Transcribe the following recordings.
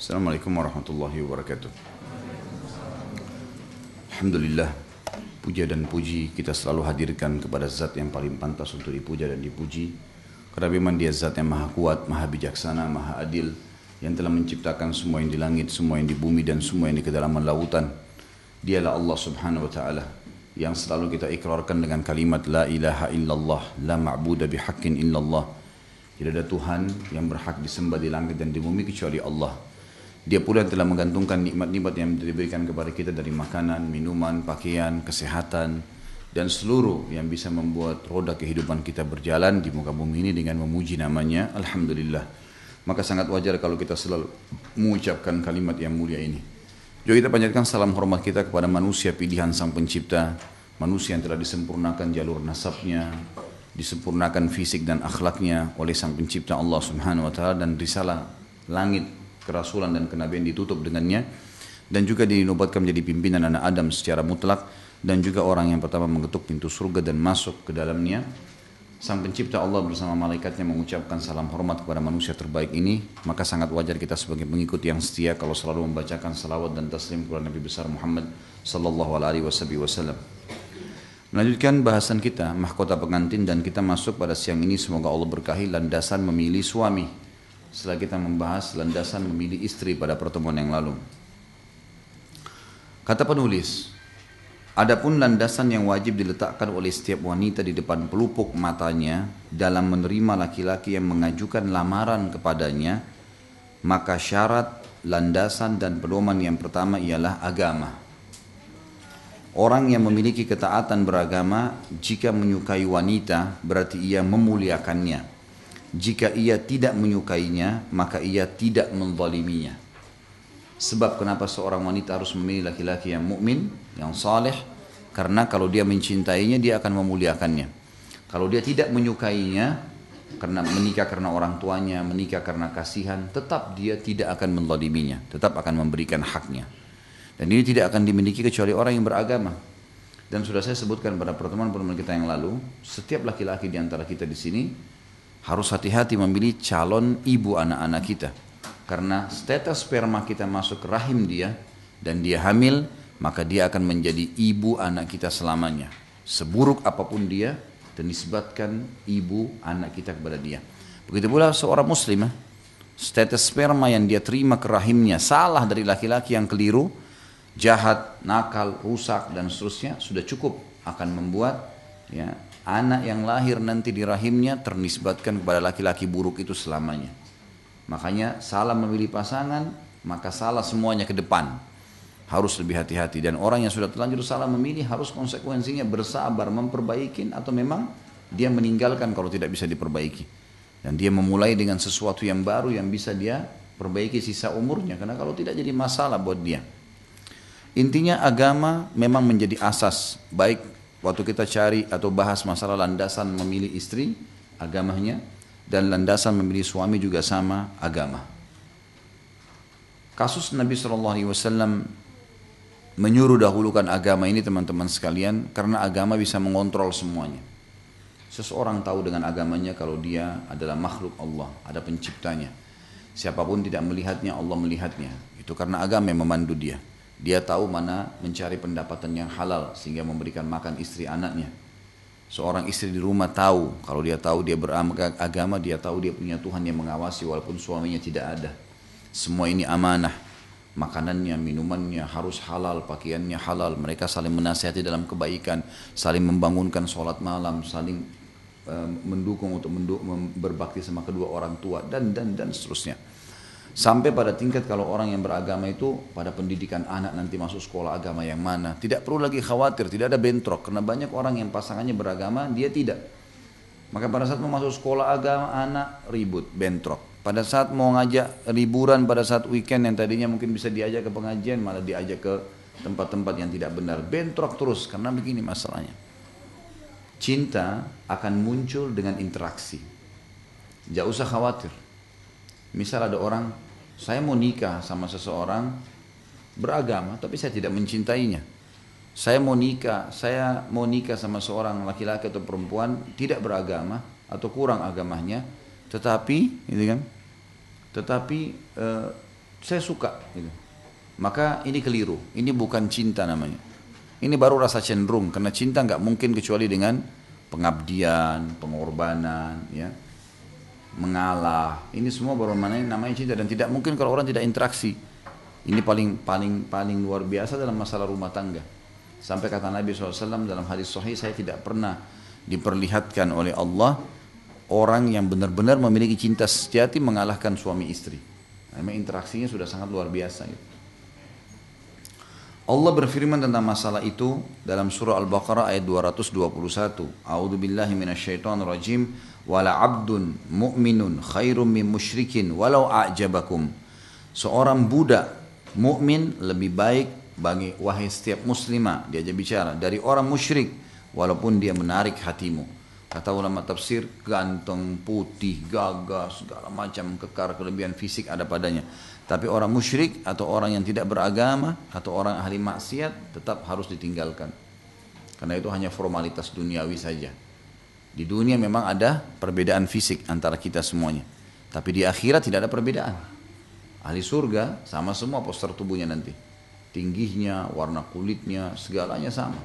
Assalamualaikum warahmatullahi wabarakatuh. Alhamdulillah, puja dan puji kita selalu hadirkan kepada zat yang paling pantas untuk dipuja dan dipuji. Karena memang dia zat yang maha kuat, maha bijaksana, maha adil, yang telah menciptakan semua yang di langit, semua yang di bumi, dan semua yang di kedalaman lautan. Dialah Allah subhanahu wa ta'ala yang selalu kita ikrarkan dengan kalimat La ilaha illallah, la ma'buda bihaqqin illallah. Tidak ada Tuhan yang berhak disembah di langit dan di bumi kecuali Allah. Dia pula yang telah menggantungkan nikmat-nikmat yang diberikan kepada kita dari makanan, minuman, pakaian, kesehatan, dan seluruh yang bisa membuat roda kehidupan kita berjalan di muka bumi ini dengan memuji namanya. Alhamdulillah. Maka sangat wajar kalau kita selalu mengucapkan kalimat yang mulia ini. Juga kita panjatkan salam hormat kita kepada manusia pilihan Sang Pencipta, manusia yang telah disempurnakan jalur nasabnya, disempurnakan fisik dan akhlaknya oleh Sang Pencipta Allah Subhanahu wa taala, dan risalah langit, kerasulan dan kenabian ditutup dengannya, dan juga dinobatkan menjadi pimpinan anak Adam secara mutlak, dan juga orang yang pertama mengetuk pintu surga dan masuk ke dalamnya. Sang Pencipta Allah bersama malaikatnya mengucapkan salam hormat kepada manusia terbaik ini. Maka sangat wajar kita sebagai pengikut yang setia kalau selalu membacakan salawat dan taslim kepada Nabi besar Muhammad sallallahu alaihi wasallam. Melanjutkan bahasan kita mahkota pengantin, dan kita masuk pada siang ini semoga Allah berkahi landasan memilih suami. Setelah kita membahas landasan memilih istri pada pertemuan yang lalu. Kata penulis, adapun landasan yang wajib diletakkan oleh setiap wanita di depan pelupuk matanya dalam menerima laki-laki yang mengajukan lamaran kepadanya, maka syarat, landasan dan pedoman yang pertama ialah agama. Orang yang memiliki ketaatan beragama jika menyukai wanita berarti ia memuliakannya. Jika ia tidak menyukainya, maka ia tidak menzaliminya. Sebab kenapa seorang wanita harus memilih laki-laki yang mukmin, yang saleh? Karena kalau dia mencintainya, dia akan memuliakannya. Kalau dia tidak menyukainya, karena menikah karena orang tuanya, menikah karena kasihan, tetap dia tidak akan menzaliminya, tetap akan memberikan haknya. Dan ini tidak akan dimiliki kecuali orang yang beragama. Dan sudah saya sebutkan pada pertemuan-pertemuan kita yang lalu, setiap laki-laki di antara kita di sini harus hati-hati memilih calon ibu anak-anak kita. Karena status sperma kita masuk ke rahim dia dan dia hamil, maka dia akan menjadi ibu anak kita selamanya. Seburuk apapun dia, dan disebabkan ibu anak kita kepada dia. Begitu pula seorang muslimah, status sperma yang dia terima ke rahimnya salah dari laki-laki yang keliru, jahat, nakal, rusak dan seterusnya, sudah cukup akan membuat anak yang lahir nanti di rahimnya ternisbatkan kepada laki-laki buruk itu selamanya. Makanya salah memilih pasangan, maka salah semuanya ke depan. Harus lebih hati-hati, dan orang yang sudah terlanjur salah memilih harus konsekuensinya bersabar, memperbaiki, atau memang dia meninggalkan kalau tidak bisa diperbaiki. Dan dia memulai dengan sesuatu yang baru yang bisa dia perbaiki sisa umurnya, karena kalau tidak jadi masalah buat dia. Intinya agama memang menjadi asas, baik waktu kita cari atau bahas masalah landasan memilih istri, agamanya, dan landasan memilih suami juga sama, agama. Kasus Nabi SAW menyuruh dahulukan agama ini teman-teman sekalian, karena agama bisa mengontrol semuanya. Seseorang tahu dengan agamanya kalau dia adalah makhluk Allah, ada penciptanya. Siapapun tidak melihatnya, Allah melihatnya. Itu karena agama yang memandu dia. Dia tahu mana mencari pendapatan yang halal sehingga memberikan makan istri anaknya. Seorang istri di rumah tahu, kalau dia tahu dia beragama, dia tahu dia punya Tuhan yang mengawasi walaupun suaminya tidak ada. Semua ini amanah. Makanannya, minumannya harus halal, pakaiannya halal. Mereka saling menasihati dalam kebaikan, saling membangunkan sholat malam, saling mendukung untuk berbakti sama kedua orang tua, dan seterusnya. Sampai pada tingkat kalau orang yang beragama itu pada pendidikan anak nanti masuk sekolah agama yang mana, tidak perlu lagi khawatir, tidak ada bentrok, karena banyak orang yang pasangannya beragama, dia tidak. Maka pada saat mau masuk sekolah agama anak ribut, bentrok. Pada saat mau ngajak liburan, pada saat weekend yang tadinya mungkin bisa diajak ke pengajian, malah diajak ke tempat-tempat yang tidak benar, bentrok terus. Karena begini masalahnya, cinta akan muncul dengan interaksi. Jangan usah khawatir. Misal ada orang, saya mau nikah sama seseorang beragama tapi saya tidak mencintainya. Saya mau nikah sama seorang laki-laki atau perempuan tidak beragama atau kurang agamanya, tetapi saya suka gitu. Maka ini keliru, ini bukan cinta namanya. Ini baru rasa cenderung, karena cinta nggak mungkin kecuali dengan pengabdian, pengorbanan, ya, mengalah. Ini semua baru namanya cinta, dan tidak mungkin kalau orang tidak interaksi. Ini paling luar biasa dalam masalah rumah tangga. Sampai kata Nabi SAW dalam hadis sahih, saya tidak pernah diperlihatkan oleh Allah orang yang benar-benar memiliki cinta sejati mengalahkan suami istri. Memang interaksinya sudah sangat luar biasa gitu. Allah berfirman tentang masalah itu dalam surah Al-Baqarah ayat 221. A'udzu billahi minasyaitonir rajim. Wala 'abdun mu'minun khairum min musyrikin walau a'jabakum. Seorang budak mukmin lebih baik bagi wahai setiap muslimah, dia aja bicara, dari orang musyrik walaupun dia menarik hatimu. Kata ulama tafsir, ganteng, putih, gagah, segala macam kekar kelebihan fisik ada padanya. Tapi orang musyrik atau orang yang tidak beragama atau orang ahli maksiat tetap harus ditinggalkan. Karena itu hanya formalitas duniawi saja. Di dunia memang ada perbedaan fisik antara kita semuanya. Tapi di akhirat tidak ada perbedaan. Ahli surga sama semua poster tubuhnya nanti. Tingginya, warna kulitnya, segalanya sama.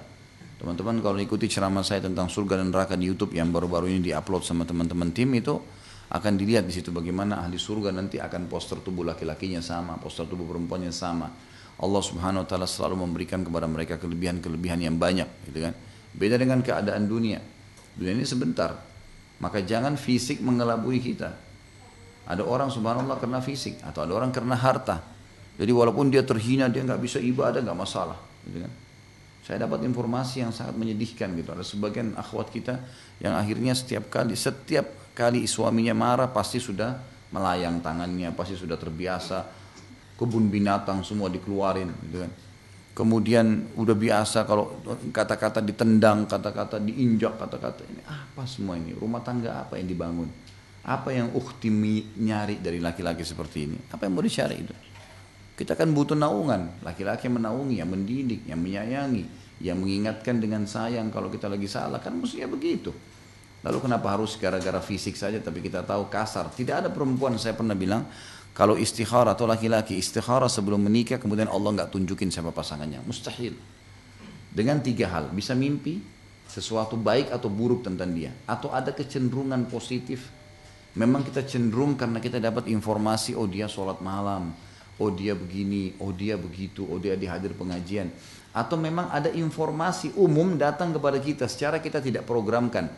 Teman-teman kalau ikuti ceramah saya tentang surga dan neraka di YouTube yang baru-baru ini diupload sama teman-teman tim itu, akan dilihat di situ bagaimana ahli surga nanti akan poster tubuh laki-lakinya sama, poster tubuh perempuannya sama. Allah Subhanahu wa taala selalu memberikan kepada mereka kelebihan-kelebihan yang banyak, gitu kan. Beda dengan keadaan dunia. Dunia ini sebentar. Maka jangan fisik mengelabui kita. Ada orang subhanallah karena fisik, atau ada orang karena harta. Jadi walaupun dia terhina, dia nggak bisa ibadah, nggak masalah, gitu kan. Saya dapat informasi yang sangat menyedihkan gitu. Ada sebagian akhwat kita yang akhirnya setiap kali suaminya marah pasti sudah melayang tangannya, pasti sudah terbiasa, kebun binatang semua dikeluarin gitu kan. Kemudian udah biasa kalau kata-kata ditendang, kata-kata diinjak, kata-kata ini apa semua ini, rumah tangga apa yang dibangun, apa yang ukhti nyari dari laki-laki seperti ini, apa yang mau dicari itu. Kita kan butuh naungan, laki-laki yang menaungi, yang mendidik, yang menyayangi, yang mengingatkan dengan sayang kalau kita lagi salah, kan mestinya begitu. Lalu kenapa harus gara-gara fisik saja tapi kita tahu kasar? Tidak ada perempuan, saya pernah bilang, kalau istikharah atau laki-laki istikharah sebelum menikah kemudian Allah nggak tunjukin siapa pasangannya, mustahil. Dengan 3 hal, bisa mimpi sesuatu baik atau buruk tentang dia, atau ada kecenderungan positif. Memang kita cenderung karena kita dapat informasi, oh dia sholat malam, oh dia begini, oh dia begitu, oh dia dihadir pengajian. Atau memang ada informasi umum datang kepada kita secara kita tidak programkan.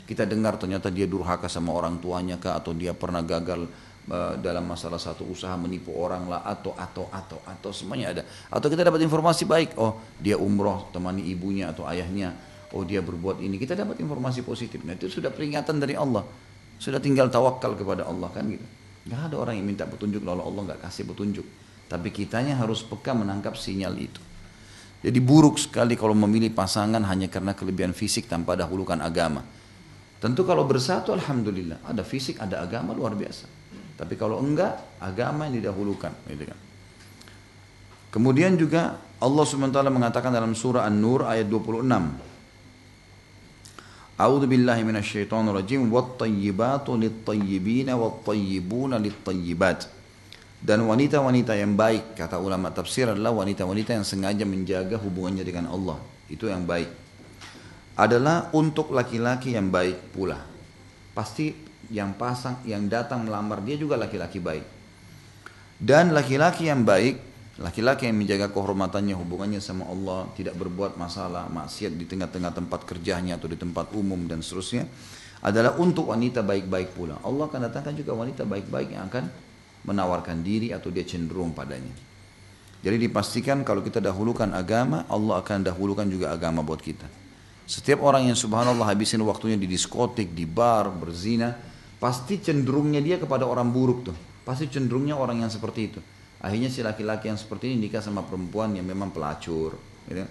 Kita dengar ternyata dia durhaka sama orang tuanya kah, atau dia pernah gagal dalam masalah satu usaha menipu orang lah, atau semuanya ada. Atau kita dapat informasi baik, oh dia umroh temani ibunya atau ayahnya, oh dia berbuat ini, kita dapat informasi positif. Nah itu sudah peringatan dari Allah, sudah tinggal tawakal kepada Allah kan gitu. Gak ada orang yang minta petunjuk lalu Allah gak kasih petunjuk, tapi kitanya harus peka menangkap sinyal itu. Jadi buruk sekali kalau memilih pasangan hanya karena kelebihan fisik tanpa dahulukan agama. Tentu kalau bersatu alhamdulillah, ada fisik, ada agama luar biasa. Tapi kalau enggak, agama yang didahulukan, gitu kan. Kemudian juga Allah SWT mengatakan dalam surah An-Nur ayat 26. A'udzu billahi minasyaitonir rajim, wat-tayyibatu lit-tayyibina wat-tayyibuna lit-tayyibat. Dan wanita-wanita yang baik, kata ulama tafsir, adalah wanita-wanita yang sengaja menjaga hubungannya dengan Allah. Itu yang baik. Adalah untuk laki-laki yang baik pula. Pasti yang datang melamar dia juga laki-laki baik. Dan laki-laki yang baik, laki-laki yang menjaga kehormatannya, hubungannya sama Allah, tidak berbuat masalah, maksiat di tengah-tengah tempat kerjanya atau di tempat umum dan seterusnya, adalah untuk wanita baik-baik pula. Allah akan datangkan juga wanita baik-baik yang akan menawarkan diri atau dia cenderung padanya. Jadi dipastikan kalau kita dahulukan agama, Allah akan dahulukan juga agama buat kita. Setiap orang yang subhanallah habisin waktunya di diskotik, di bar, berzina, pasti cenderungnya dia kepada orang buruk tuh. Pasti cenderungnya orang yang seperti itu. Akhirnya si laki-laki yang seperti ini nikah sama perempuan yang memang pelacur. Gitu.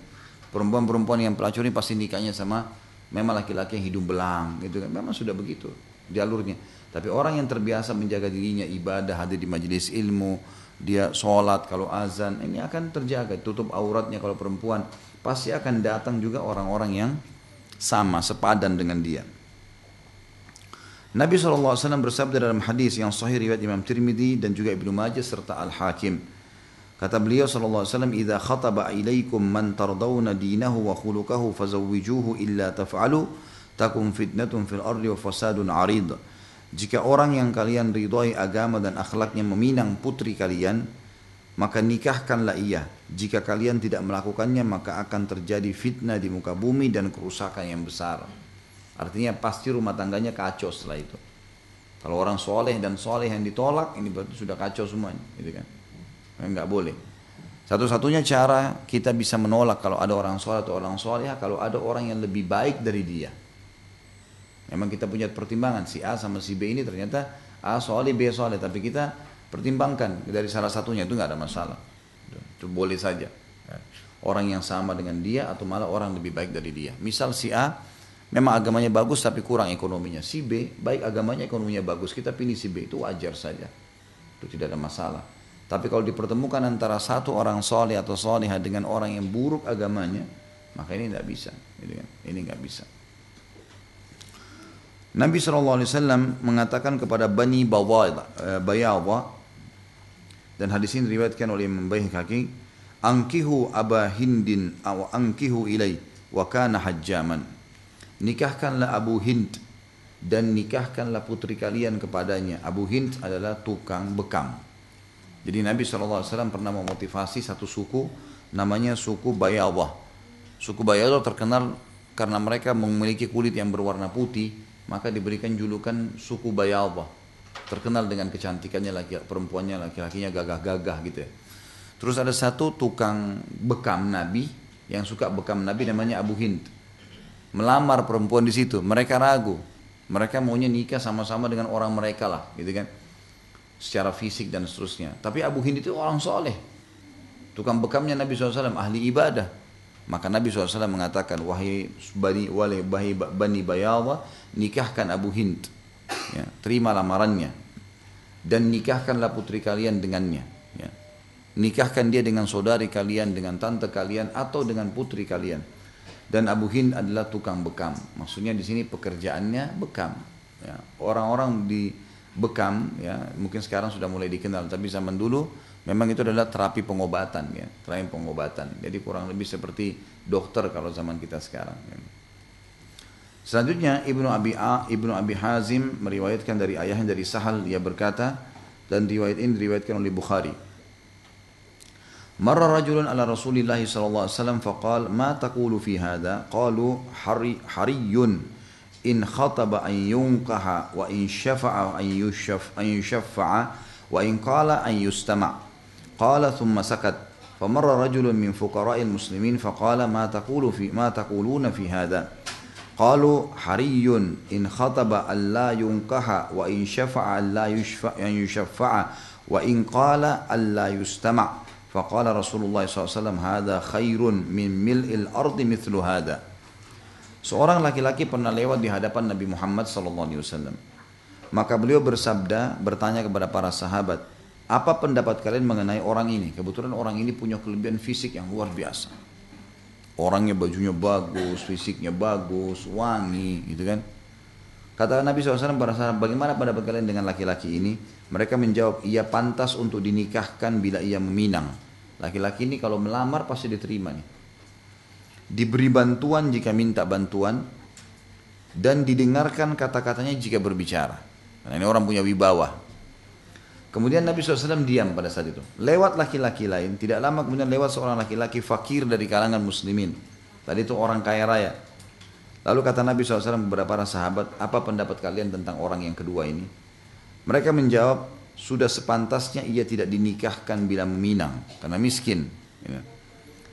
Perempuan-perempuan yang pelacur ini pasti nikahnya sama memang laki-laki yang hidung belang. Gitu kan. Memang sudah begitu jalurnya. Tapi orang yang terbiasa menjaga dirinya, ibadah, hadir di majelis ilmu, dia sholat kalau azan, ini akan terjaga. Tutup auratnya kalau perempuan. Pasti akan datang juga orang-orang yang sama, sepadan dengan dia. Nabi SAW bersabda dalam hadis yang sahih riwayat Imam Tirmidzi dan juga Ibnu Majah serta Al-Hakim. Kata beliau SAW, "Idza khataba ilaikum man tardawna dinahu wa khuluquhu fazawwijuhu illa taf'alu takun fitnatun fil ardi wa fasadun 'arid." Jika orang yang kalian ridhai agama dan akhlaknya meminang putri kalian, maka nikahkanlah ia. Jika kalian tidak melakukannya, maka akan terjadi fitnah di muka bumi dan kerusakan yang besar. Artinya pasti rumah tangganya kacau setelah itu. Kalau orang soleh dan soleh yang ditolak, ini berarti sudah kacau semuanya, gitu kan? Enggak boleh. Satu-satunya cara kita bisa menolak kalau ada orang soleh atau orang soleh, kalau ada orang yang lebih baik dari dia. Memang kita punya pertimbangan, si A sama si B ini ternyata A soleh, B soleh, tapi kita pertimbangkan dari salah satunya, itu nggak ada masalah. Itu boleh saja. Orang yang sama dengan dia atau malah orang lebih baik dari dia. Misal si A memang agamanya bagus tapi kurang ekonominya. Si B baik agamanya, ekonominya bagus. Kita pilih si B, itu wajar saja. Itu tidak ada masalah. Tapi kalau dipertemukan antara satu orang soleh atau solehah dengan orang yang buruk agamanya, maka ini tidak bisa. Ini nggak bisa. Nabi SAW mengatakan kepada Bani Bayadha, dan hadis ini diriwayatkan oleh Imam Baihaqi, "Ankihu Aba Hindin aw ankihu ilai wa kana hajjaman." Nikahkanlah Abu Hind dan nikahkanlah putri kalian kepadanya. Abu Hind adalah tukang bekam. Jadi Nabi SAW pernah memotivasi satu suku, namanya suku Bayadha. Suku Bayadha terkenal karena mereka memiliki kulit yang berwarna putih, maka diberikan julukan suku Bayadha. Terkenal dengan kecantikannya, perempuannya, laki-lakinya gagah-gagah gitu ya. Terus ada satu tukang bekam Nabi yang suka bekam Nabi, namanya Abu Hind. Melamar perempuan di situ, mereka ragu, mereka maunya nikah sama-sama dengan orang mereka lah, gitu kan, secara fisik dan seterusnya. Tapi Abu Hind itu orang soleh, tukang bekamnya Nabi SAW, ahli ibadah. Maka Nabi SAW mengatakan, wahai Bani Bayadha, nikahkan Abu Hind, ya, terima lamarannya, dan nikahkanlah putri kalian dengannya, ya. Nikahkan dia dengan saudari kalian, dengan tante kalian, atau dengan putri kalian. Dan Abu Hind adalah tukang bekam. Maksudnya di sini pekerjaannya bekam. Ya. Orang-orang di bekam, ya, mungkin sekarang sudah mulai dikenal, tapi zaman dulu memang itu adalah terapi pengobatan, ya, terapi pengobatan. Jadi kurang lebih seperti dokter kalau zaman kita sekarang. Ya. Selanjutnya Ibnu Abi Hazim meriwayatkan dari ayahnya dari Sahal, dia berkata, dan riwayat ini diriwayatkan oleh Bukhari. Marra rajulun ala Rasulillah sallallahu alaihi wasallam faqala ma taqulu fi hadha? Qalu hariyun in khataba an yunkaha wa in syafa'a an yushaffa'a wa in qala an yustama'. Qala thumma sakat. Famarra rajulun min fuqara'il muslimin faqala ma taquluna fi hadha? Qalu hariyun in khataba an la yunkaha wa in syafa'a an yushaffa'a wa in qala an la yustama'. Faqala Rasulullah SAW, "Hada khairun min mil'il ardi mithlu hada." Seorang laki-laki pernah lewat di hadapan Nabi Muhammad SAW. Maka beliau bertanya kepada para sahabat, apa pendapat kalian mengenai orang ini? Kebetulan orang ini punya kelebihan fisik yang luar biasa. Orangnya bajunya bagus, fisiknya bagus, wangi, gitu kan. Kata Nabi SAW para sahabat, bagaimana pendapat kalian dengan laki-laki ini? Mereka menjawab, ia pantas untuk dinikahkan bila ia meminang. Laki-laki ini kalau melamar pasti diterima nih. Diberi bantuan jika minta bantuan, dan didengarkan kata-katanya jika berbicara. Karena ini orang punya wibawa. Kemudian Nabi SAW diam pada saat itu. Lewat laki-laki lain, tidak lama kemudian lewat seorang laki-laki fakir dari kalangan muslimin. Tadi itu orang kaya raya. Lalu kata Nabi SAW kepada para sahabat, apa pendapat kalian tentang orang yang kedua ini? Mereka menjawab, sudah sepantasnya ia tidak dinikahkan bila meminang, karena miskin.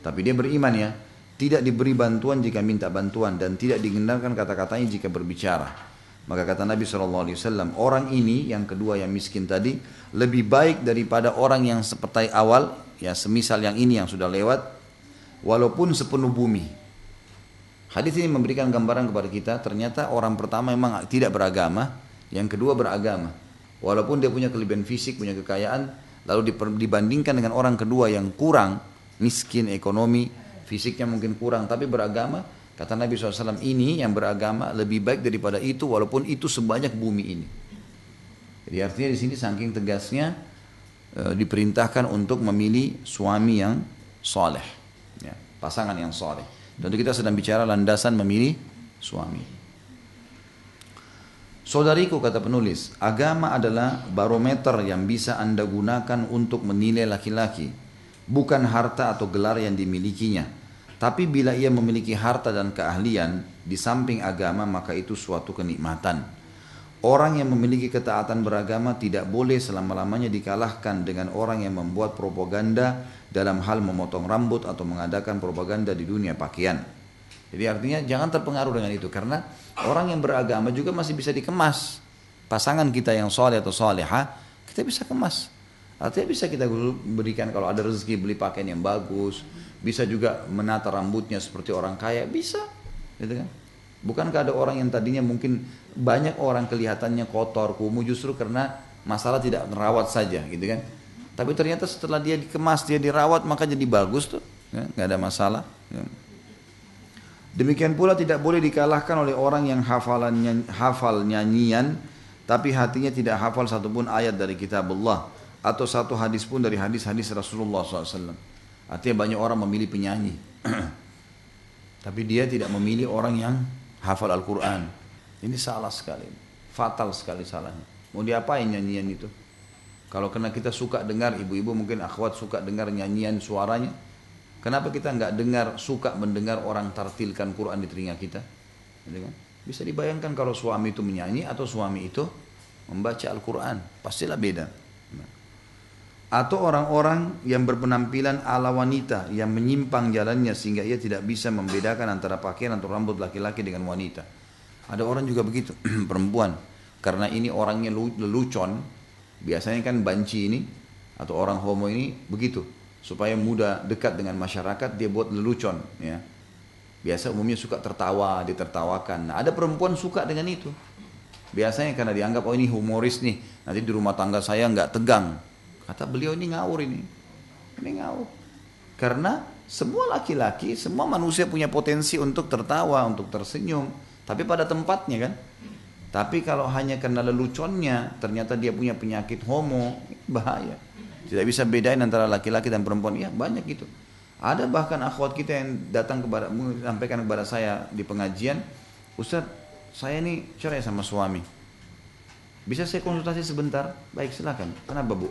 Tapi dia beriman, ya, tidak diberi bantuan jika minta bantuan, dan tidak didengarkan kata-katanya jika berbicara. Maka kata Nabi SAW, orang ini yang kedua yang miskin tadi, lebih baik daripada orang yang seperti awal, ya semisal yang ini yang sudah lewat, walaupun sepenuh bumi. Hadis ini memberikan gambaran kepada kita, ternyata orang pertama memang tidak beragama, yang kedua beragama. Walaupun dia punya kelebihan fisik, punya kekayaan, lalu dibandingkan dengan orang kedua yang kurang, miskin ekonomi, fisiknya mungkin kurang, tapi beragama, Kata Nabi SAW, ini yang beragama lebih baik daripada itu walaupun itu sebanyak bumi ini. Jadi artinya di sini saking tegasnya diperintahkan untuk memilih suami yang soleh, ya, pasangan yang soleh. Tentu kita sedang bicara landasan memilih suami. Saudariku, kata penulis, agama adalah barometer yang bisa Anda gunakan untuk menilai laki-laki, bukan harta atau gelar yang dimilikinya. Tapi bila ia memiliki harta dan keahlian di samping agama, maka itu suatu kenikmatan. Orang yang memiliki ketaatan beragama tidak boleh selama-lamanya dikalahkan dengan orang yang membuat propaganda dalam hal memotong rambut atau mengadakan propaganda di dunia pakaian. Jadi artinya jangan terpengaruh dengan itu, karena orang yang beragama juga masih bisa dikemas. Pasangan kita yang soleh atau soleha, kita bisa kemas. Artinya bisa kita berikan, kalau ada rezeki beli pakaian yang bagus, bisa juga menata rambutnya seperti orang kaya, bisa, gitu kan? Bukankah ada orang yang tadinya mungkin banyak orang kelihatannya kotor, kumuh, justru karena masalah tidak merawat saja, gitu kan? Tapi ternyata setelah dia dikemas, dia dirawat, maka jadi bagus tuh, ya? Nggak ada masalah. Ya. Demikian pula tidak boleh dikalahkan oleh orang yang hafal nyanyian, tapi hatinya tidak hafal satupun ayat dari kitabullah atau satu hadis pun dari hadis-hadis Rasulullah SAW. Artinya banyak orang memilih penyanyi, tapi dia tidak memilih orang yang hafal Al-Quran. Ini salah sekali, fatal sekali salahnya. Mau diapain nyanyian itu? Kalau kena kita suka dengar, ibu-ibu mungkin akhwat suka dengar nyanyian suaranya. Kenapa kita nggak suka mendengar orang tartilkan Quran di telinga kita? Bisa dibayangkan kalau suami itu menyanyi atau suami itu membaca Al-Quran, pastilah beda. Atau orang-orang yang berpenampilan ala wanita yang menyimpang jalannya sehingga ia tidak bisa membedakan antara pakaian atau rambut laki-laki dengan wanita. Ada orang juga begitu, perempuan, karena ini orangnya lelucon. Biasanya kan banci ini atau orang homo ini begitu, supaya mudah dekat dengan masyarakat, dia buat lelucon, ya. Biasa umumnya suka tertawa, ditertawakan. Nah, ada perempuan suka dengan itu. Biasanya karena dianggap, oh ini humoris nih, nanti di rumah tangga saya nggak tegang. Kata beliau, ini ngawur ini ngawur. Karena semua laki-laki, semua manusia punya potensi untuk tertawa, untuk tersenyum, tapi pada tempatnya kan. Tapi kalau hanya karena leluconnya, ternyata dia punya penyakit homo, bahaya. Tidak bisa bedain antara laki-laki dan perempuan. Ya banyak gitu. Ada bahkan akhwat kita yang datang menyampaikan kepada saya di pengajian, Ustaz, saya ini cerai sama suami. Bisa saya konsultasi sebentar? Baik, silakan. Kenapa Bu?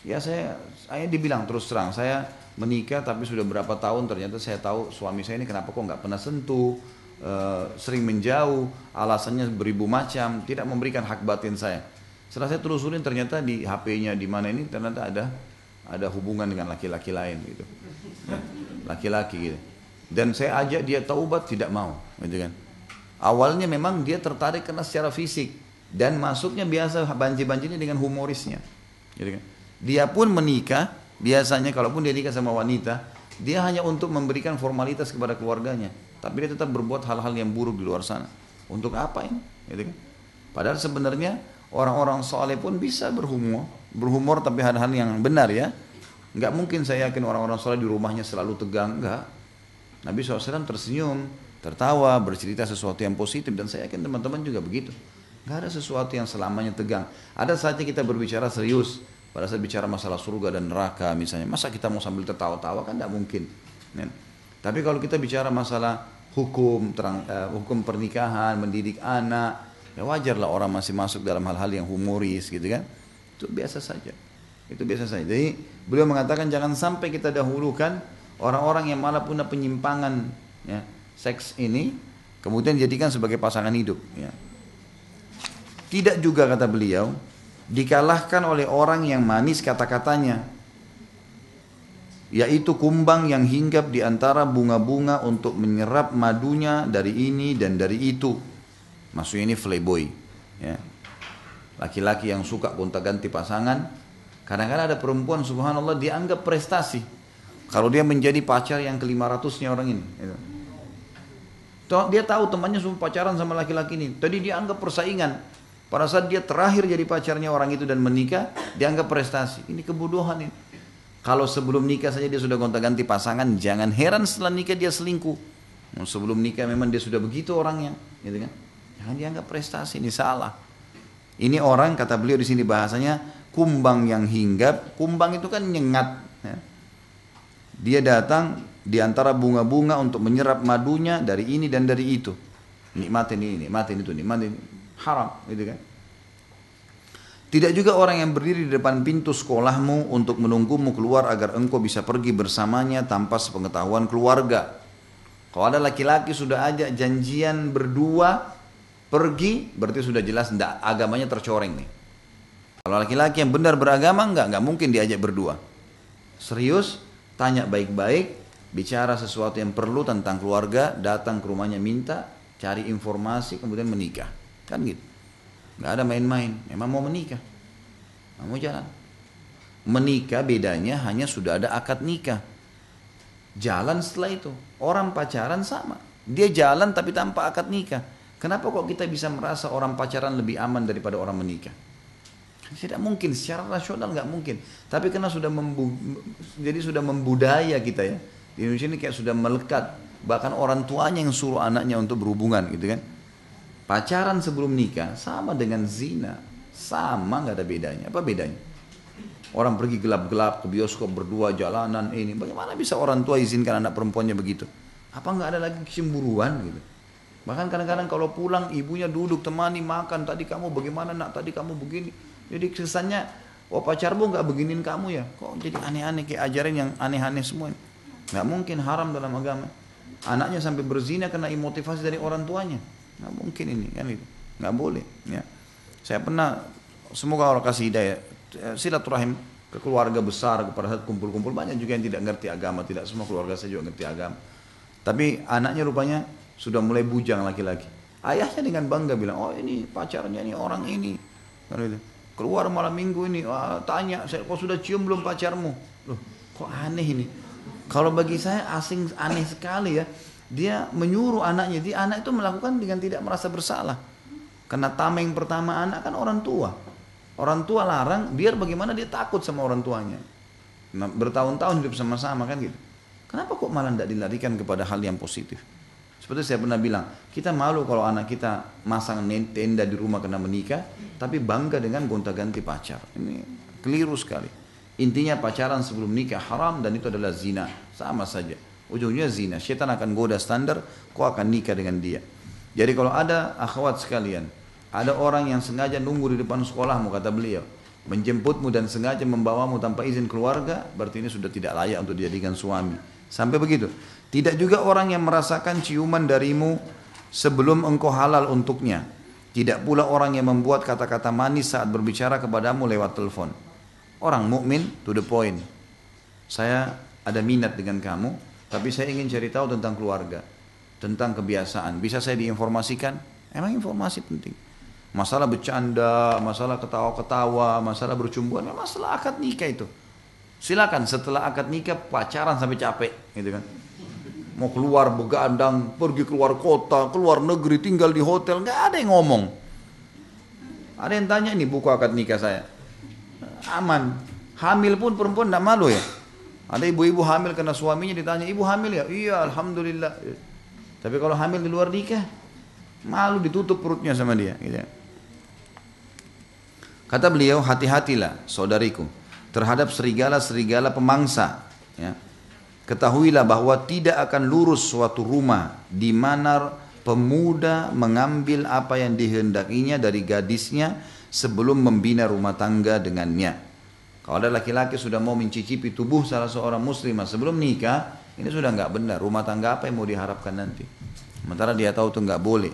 Ya saya dibilang terus terang, saya menikah tapi sudah berapa tahun ternyata saya tahu suami saya ini kenapa kok nggak pernah sentuh, sering menjauh, alasannya beribu macam, tidak memberikan hak batin saya. Setelah saya telusurin ternyata di HP-nya di mana ini ternyata ada hubungan dengan laki-laki lain gitu, laki-laki gitu. Dan saya ajak dia taubat, tidak mau, gitu kan. Awalnya memang dia tertarik karena secara fisik dan masuknya biasa banci-bancinya dengan humorisnya, gitu kan. Dia pun menikah, biasanya kalaupun dia nikah sama wanita, dia hanya untuk memberikan formalitas kepada keluarganya. Tapi dia tetap berbuat hal-hal yang buruk di luar sana. Untuk apa ini? Gitu kan? Padahal sebenarnya orang-orang soleh pun bisa berhumor tapi hal-hal yang benar ya. Enggak mungkin saya yakin orang-orang soleh di rumahnya selalu tegang, enggak. Nabi SAW tersenyum, tertawa, bercerita sesuatu yang positif, dan saya yakin teman-teman juga begitu. Enggak ada sesuatu yang selamanya tegang. Ada saatnya kita berbicara serius. Pada saat bicara masalah surga dan neraka misalnya, masa kita mau sambil tertawa-tawa, kan tidak mungkin. Tapi kalau kita bicara masalah hukum pernikahan, mendidik anak, ya wajarlah orang masih masuk dalam hal-hal yang humoris gitu kan. Itu biasa saja. Jadi beliau mengatakan jangan sampai kita dahulukan orang-orang yang malah punya penyimpangan ya, seks ini, kemudian dijadikan sebagai pasangan hidup. Ya. Tidak juga, kata beliau, dikalahkan oleh orang yang manis kata-katanya, yaitu kumbang yang hinggap di antara bunga-bunga untuk menyerap madunya dari ini dan dari itu. Maksudnya ini playboy, ya. Laki-laki yang suka gonta-ganti pasangan. Kadang-kadang ada perempuan subhanallah dianggap prestasi kalau dia menjadi pacar yang ke-500-nya orang ini. Dia tahu temannya semua pacaran sama laki-laki ini. Tadi dia anggap persaingan. Pada saat dia terakhir jadi pacarnya orang itu dan menikah, dianggap prestasi. Ini kebodohan ini. Kalau sebelum nikah saja dia sudah gonta-ganti pasangan, jangan heran setelah nikah dia selingkuh. Sebelum nikah memang dia sudah begitu orangnya, gitu kan? Jangan dianggap prestasi, ini salah. Ini orang, kata beliau di sini bahasanya kumbang yang hinggap. Kumbang itu kan nyengat, ya. Dia datang di antara bunga-bunga untuk menyerap madunya dari ini dan dari itu. Nikmatin ini, nikmatin itu, nikmatin. Haram, gitu kan? Tidak juga orang yang berdiri di depan pintu sekolahmu untuk menunggumu keluar agar engkau bisa pergi bersamanya tanpa sepengetahuan keluarga. Kalau ada laki-laki sudah ajak janjian berdua pergi, berarti sudah jelas enggak, agamanya tercoreng nih. Kalau laki-laki yang benar beragama enggak mungkin diajak berdua. Serius, tanya baik-baik, bicara sesuatu yang perlu tentang keluarga, datang ke rumahnya minta, cari informasi, kemudian menikah. Kan gitu. Enggak ada main-main, memang mau menikah. Mau jalan. Menikah bedanya hanya sudah ada akad nikah. Jalan setelah itu. Orang pacaran sama. Dia jalan tapi tanpa akad nikah. Kenapa kok kita bisa merasa orang pacaran lebih aman daripada orang menikah? Tidak mungkin, secara rasional nggak mungkin. Tapi karena jadi sudah membudaya kita ya. Di Indonesia ini kayak sudah melekat. Bahkan orang tuanya yang suruh anaknya untuk berhubungan gitu kan. Pacaran sebelum nikah sama dengan zina. Sama, nggak ada bedanya. Apa bedanya? Orang pergi gelap-gelap ke bioskop berdua jalanan ini. Bagaimana bisa orang tua izinkan anak perempuannya begitu? Apa nggak ada lagi kecemburuan gitu? Bahkan kadang-kadang kalau pulang ibunya duduk temani makan. Tadi kamu bagaimana nak? Tadi kamu begini. Jadi kesannya, oh pacarmu nggak beginin kamu ya? Kok jadi aneh-aneh kayak ajaran yang aneh-aneh semua? Nggak mungkin, haram dalam agama. Anaknya sampai berzina karena imotivasi dari orang tuanya. Nggak mungkin ini kan itu. Nggak boleh. Ya. Saya pernah, semoga Allah kasih hidayah, silaturahim ke keluarga besar, pada saat kumpul-kumpul banyak juga yang tidak ngerti agama, tidak semua keluarga saya juga ngerti agama. Tapi anaknya rupanya sudah mulai bujang laki-laki. Ayahnya dengan bangga bilang, oh ini pacarnya ini orang ini. Keluar malam minggu ini, tanya, kok sudah cium belum pacarmu? Loh, kok aneh ini? Kalau bagi saya asing, aneh sekali ya. Dia menyuruh anaknya, anak itu melakukan dengan tidak merasa bersalah. Karena tameng pertama anak kan orang tua. Orang tua larang, biar bagaimana dia takut sama orang tuanya. Nah, bertahun-tahun hidup sama-sama kan gitu. Kenapa kok malah tidak dilarikan kepada hal yang positif? Seperti saya pernah bilang, kita malu kalau anak kita masang tenda di rumah karena menikah, tapi bangga dengan gonta-ganti pacar. Ini keliru sekali. Intinya pacaran sebelum nikah haram dan itu adalah zina. Sama saja. Ujungnya zina. Syaitan akan goda standar, kau akan nikah dengan dia. Jadi kalau ada akhwat sekalian, ada orang yang sengaja nunggu di depan sekolahmu, kata beliau, menjemputmu dan sengaja membawamu tanpa izin keluarga, berarti ini sudah tidak layak untuk dijadikan suami. Sampai begitu. Tidak juga orang yang merasakan ciuman darimu sebelum engkau halal untuknya. Tidak pula orang yang membuat kata-kata manis saat berbicara kepadamu lewat telepon. Orang mukmin to the point. Saya ada minat dengan kamu, tapi saya ingin cari tahu tentang keluarga, tentang kebiasaan. Bisa saya diinformasikan? Emang informasi penting. Masalah bercanda, masalah ketawa-ketawa, masalah bercumbuan, masalah akad nikah itu. Silakan setelah akad nikah pacaran sampai capek, gitu kan. Mau keluar begadang, pergi keluar kota, keluar negeri, tinggal di hotel, nggak ada yang ngomong. Ada yang tanya ini buku akad nikah saya. Aman. Hamil pun perempuan tidak malu ya. Ada ibu-ibu hamil karena suaminya ditanya, ibu hamil ya? Iya, alhamdulillah. Tapi kalau hamil di luar nikah, malu ditutup perutnya sama dia. Gitu. Kata beliau, hati-hatilah saudariku terhadap serigala-serigala pemangsa. Ya. Ketahuilah bahwa tidak akan lurus suatu rumah di mana pemuda mengambil apa yang dihendakinya dari gadisnya sebelum membina rumah tangga dengannya. Kalau ada laki-laki sudah mau mencicipi tubuh salah seorang muslimah sebelum nikah, ini sudah nggak benar. Rumah tangga apa yang mau diharapkan nanti? Sementara dia tahu itu nggak boleh.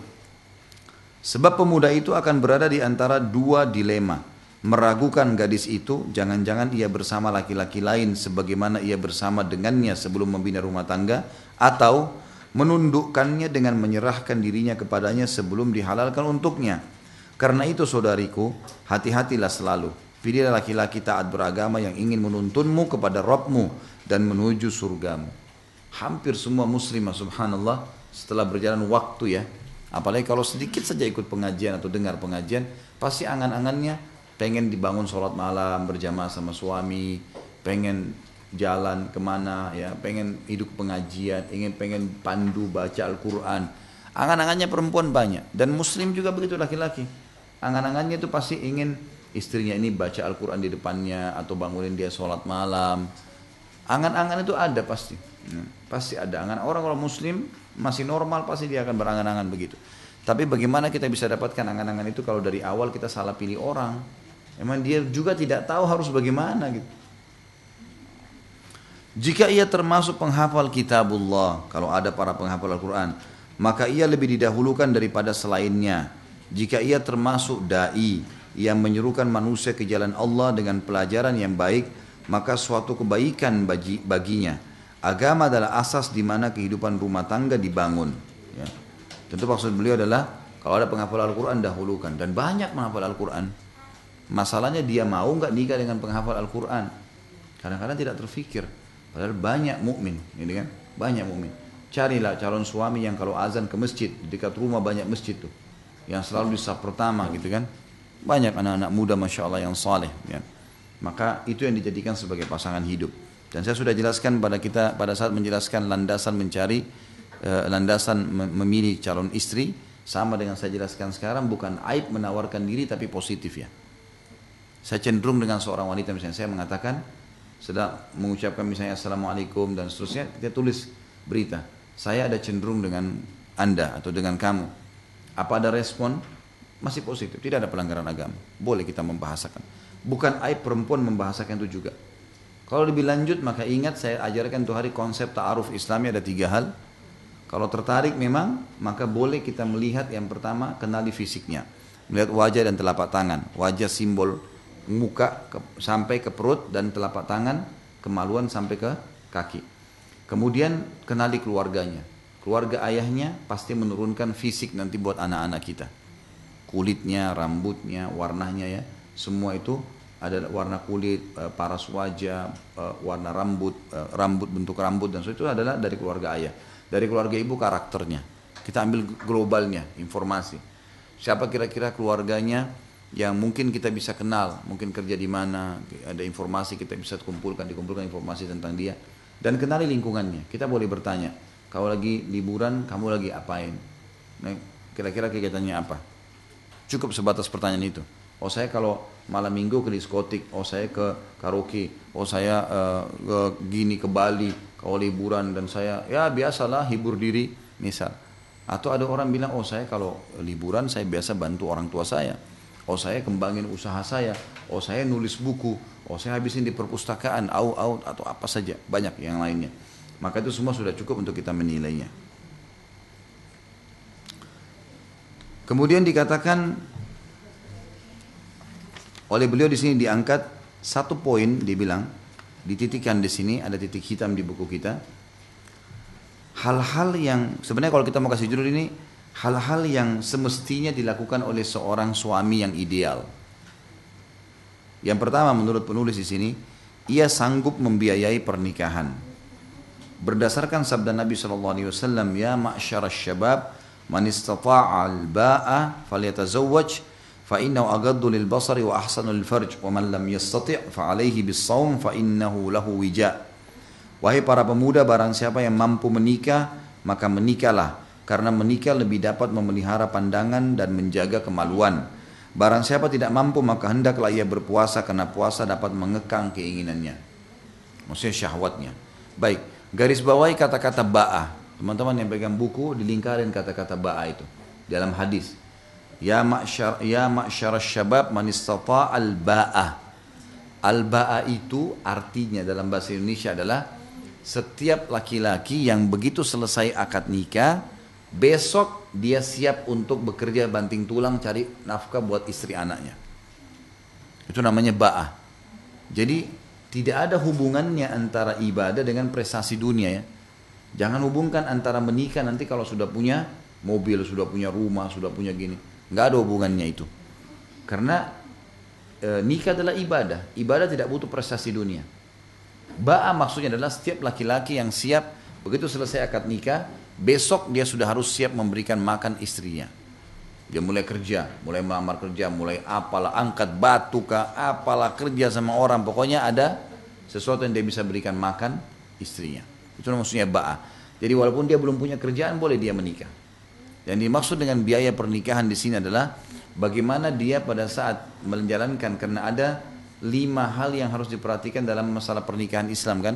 Sebab pemuda itu akan berada di antara dua dilema. Meragukan gadis itu, jangan-jangan ia bersama laki-laki lain sebagaimana ia bersama dengannya sebelum membina rumah tangga, atau menundukkannya dengan menyerahkan dirinya kepadanya sebelum dihalalkan untuknya. Karena itu saudariku, hati-hatilah selalu. Pilihlah laki-laki taat beragama yang ingin menuntunmu kepada Rabbmu dan menuju surgamu. Hampir semua muslimah subhanallah setelah berjalan waktu ya, apalagi kalau sedikit saja ikut pengajian atau dengar pengajian, pasti angan-angannya pengen dibangun sholat malam berjamaah sama suami, pengen jalan kemana ya, pengen hidup pengajian, pengen pandu baca Al-Quran. Angan-angannya perempuan banyak, dan muslim juga begitu laki-laki. Angan-angannya itu pasti ingin istrinya ini baca Al-Quran di depannya, atau bangunin dia sholat malam. Angan-angan itu ada pasti. Pasti ada angan. Orang kalau muslim masih normal pasti dia akan berangan-angan begitu. Tapi bagaimana kita bisa dapatkan angan-angan itu kalau dari awal kita salah pilih orang? Emang dia juga tidak tahu harus bagaimana gitu. Jika ia termasuk penghafal kitabullah, kalau ada para penghafal Al-Quran, maka ia lebih didahulukan daripada selainnya. Jika ia termasuk da'i yang menyerukan manusia ke jalan Allah dengan pelajaran yang baik, maka suatu kebaikan baginya. Agama adalah asas di mana kehidupan rumah tangga dibangun. Ya. Tentu maksud beliau adalah kalau ada penghafal Al-Quran dahulukan, dan banyak penghafal Al-Quran. Masalahnya dia mau nggak nikah dengan penghafal Al-Quran? Kadang-kadang tidak terfikir. Padahal banyak mukmin, ini kan? Banyak mukmin. Carilah calon suami yang kalau azan ke masjid, di dekat rumah banyak masjid tuh, yang selalu di saf pertama gitu kan. Banyak anak-anak muda masya Allah yang saleh. Ya. Maka itu yang dijadikan sebagai pasangan hidup. Dan saya sudah jelaskan pada kita pada saat menjelaskan landasan mencari, landasan memilih calon istri, sama dengan saya jelaskan sekarang, bukan aib menawarkan diri tapi positif ya. Saya cenderung dengan seorang wanita misalnya, saya mengatakan, sedang mengucapkan misalnya Assalamualaikum dan seterusnya, kita tulis berita, saya ada cenderung dengan Anda atau dengan kamu. Apa ada respon? Masih positif, tidak ada pelanggaran agama. Boleh kita membahasakan. Bukan aib perempuan membahasakan itu juga. Kalau lebih lanjut, maka ingat saya ajarkan tuh hari konsep ta'aruf Islami ada 3 hal. Kalau tertarik memang, maka boleh kita melihat yang pertama, kenali fisiknya. Melihat wajah dan telapak tangan. Wajah simbol muka sampai ke perut, dan telapak tangan kemaluan sampai ke kaki. Kemudian kenali keluarganya. Keluarga ayahnya pasti menurunkan fisik nanti buat anak-anak kita. Kulitnya, rambutnya, warnanya ya. Semua itu ada warna kulit, paras wajah, warna rambut, bentuk rambut, dan itu adalah dari keluarga ayah. Dari keluarga ibu karakternya. Kita ambil globalnya, informasi. Siapa kira-kira keluarganya yang mungkin kita bisa kenal, mungkin kerja di mana, ada informasi kita bisa dikumpulkan informasi tentang dia, dan kenali lingkungannya. Kita boleh bertanya, kalau lagi liburan kamu lagi apain? Nah, kira-kira kegiatannya apa? Cukup sebatas pertanyaan itu. Oh saya kalau malam minggu ke diskotik, oh saya ke karaoke, oh saya ke Bali, kalau liburan, dan saya ya biasalah hibur diri misal. Atau ada orang bilang, oh saya kalau liburan saya biasa bantu orang tua saya, oh saya kembangin usaha saya, oh saya nulis buku, oh saya habisin di perpustakaan, atau apa saja, banyak yang lainnya. Maka itu semua sudah cukup untuk kita menilainya. Kemudian dikatakan oleh beliau di sini, diangkat satu poin, dibilang dititikkan di sini, ada titik hitam di buku kita. Hal-hal yang sebenarnya kalau kita mau kasih judul ini, hal-hal yang semestinya dilakukan oleh seorang suami yang ideal. Yang pertama menurut penulis di sini, ia sanggup membiayai pernikahan. Berdasarkan sabda Nabi SAW, ya ma'syarasy syabab, man istata'a al-ba'a falyatazawwaj fa innahu aghaddu lil basari wa ahsanu lil farj wa man lam yastati' fa alayhi bis shaum fa innahu lahu wija'. Wahai para pemuda, barang siapa yang mampu menikah, maka menikahlah, karena menikah lebih dapat memelihara pandangan dan menjaga kemaluan. Barang siapa tidak mampu, maka hendaklah ia berpuasa, karena puasa dapat mengekang keinginannya, maksudnya syahwatnya. Baik, garis bawahi kata-kata ba'ah. Teman-teman yang pegang buku, dilingkarin kata-kata ba'ah itu dalam hadis. Ya ma'syarasy syabab man istata'a al-ba'ah. Al-ba'ah itu artinya dalam bahasa Indonesia adalah setiap laki-laki yang begitu selesai akad nikah, besok dia siap untuk bekerja banting tulang cari nafkah buat istri anaknya. Itu namanya ba'ah. Jadi tidak ada hubungannya antara ibadah dengan prestasi dunia ya. Jangan hubungkan antara menikah nanti kalau sudah punya mobil, sudah punya rumah, sudah punya gini. Nggak ada hubungannya itu. Karena nikah adalah ibadah. Ibadah tidak butuh prestasi dunia. Ba'ah maksudnya adalah setiap laki-laki yang siap begitu selesai akad nikah, besok dia sudah harus siap memberikan makan istrinya. Dia mulai kerja, mulai melamar kerja, mulai apalah, angkat batu kah, apalah, kerja sama orang. Pokoknya ada sesuatu yang dia bisa berikan makan istrinya. Itu maksudnya ba'ah. Jadi walaupun dia belum punya kerjaan, boleh dia menikah. Dan dimaksud dengan biaya pernikahan di sini adalah bagaimana dia pada saat menjalankan, karena ada 5 hal yang harus diperhatikan dalam masalah pernikahan Islam kan.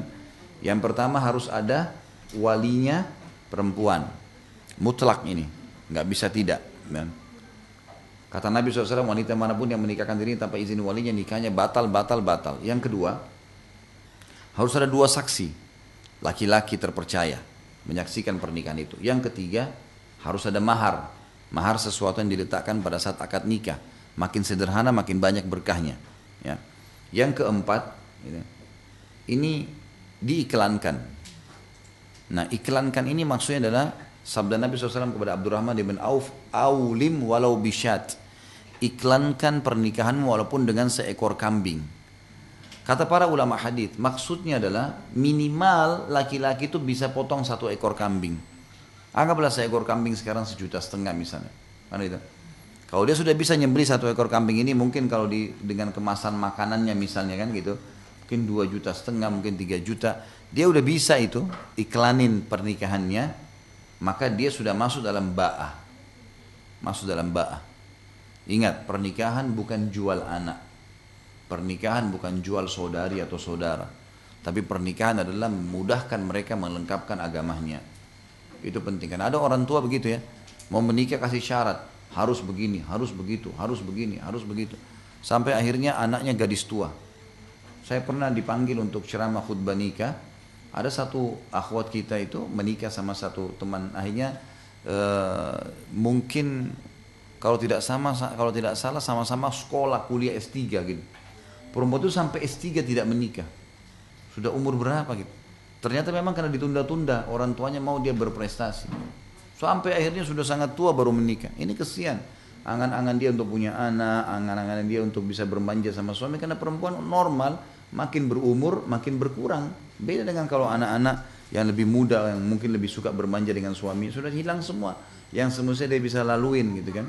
Yang pertama harus ada walinya perempuan, mutlak ini, nggak bisa tidak. Dan kata Nabi SAW, wanita manapun yang menikahkan diri tanpa izin walinya, nikahnya batal. Yang kedua, harus ada 2 saksi, laki-laki terpercaya, menyaksikan pernikahan itu. Yang ketiga, harus ada mahar. Mahar sesuatu yang diletakkan pada saat akad nikah. Makin sederhana, makin banyak berkahnya. Ya. Yang keempat, ini diiklankan. Nah, iklankan ini maksudnya adalah sabda Nabi SAW kepada Abdurrahman bin Auf, "Aulim walau bisyat." Iklankan pernikahanmu walaupun dengan seekor kambing. Kata para ulama hadis, maksudnya adalah minimal laki-laki itu bisa potong 1 ekor kambing. Anggaplah seekor kambing sekarang 1,5 juta misalnya. Kan itu. Kalau dia sudah bisa nyembelih 1 ekor kambing ini, mungkin kalau dengan kemasan makanannya misalnya kan gitu, mungkin 2,5 juta, mungkin 3 juta. Dia udah bisa itu iklanin pernikahannya, maka dia sudah masuk dalam ba'ah. Masuk dalam ba'ah. Ingat, pernikahan bukan jual anak. Pernikahan bukan jual saudari atau saudara. Tapi pernikahan adalah memudahkan mereka melengkapkan agamanya. Itu penting. Karena ada orang tua begitu ya. Mau menikah kasih syarat. Harus begini, harus begitu, harus begini, harus begitu. Sampai akhirnya anaknya gadis tua. Saya pernah dipanggil untuk ceramah khutbah nikah. Ada satu akhwat kita itu menikah sama satu teman. Akhirnya mungkin kalau tidak salah sama-sama sekolah kuliah S3 gitu. Perempuan itu sampai S3 tidak menikah. Sudah umur berapa gitu. Ternyata memang karena ditunda-tunda, orang tuanya mau dia berprestasi. Sampai akhirnya sudah sangat tua baru menikah. Ini kesian. Angan-angan dia untuk punya anak, angan-angan dia untuk bisa bermanja sama suami. Karena perempuan normal, makin berumur, makin berkurang. Beda dengan kalau anak-anak yang lebih muda, yang mungkin lebih suka bermanja dengan suami, sudah hilang semua. Yang semestinya dia bisa laluin gitu kan.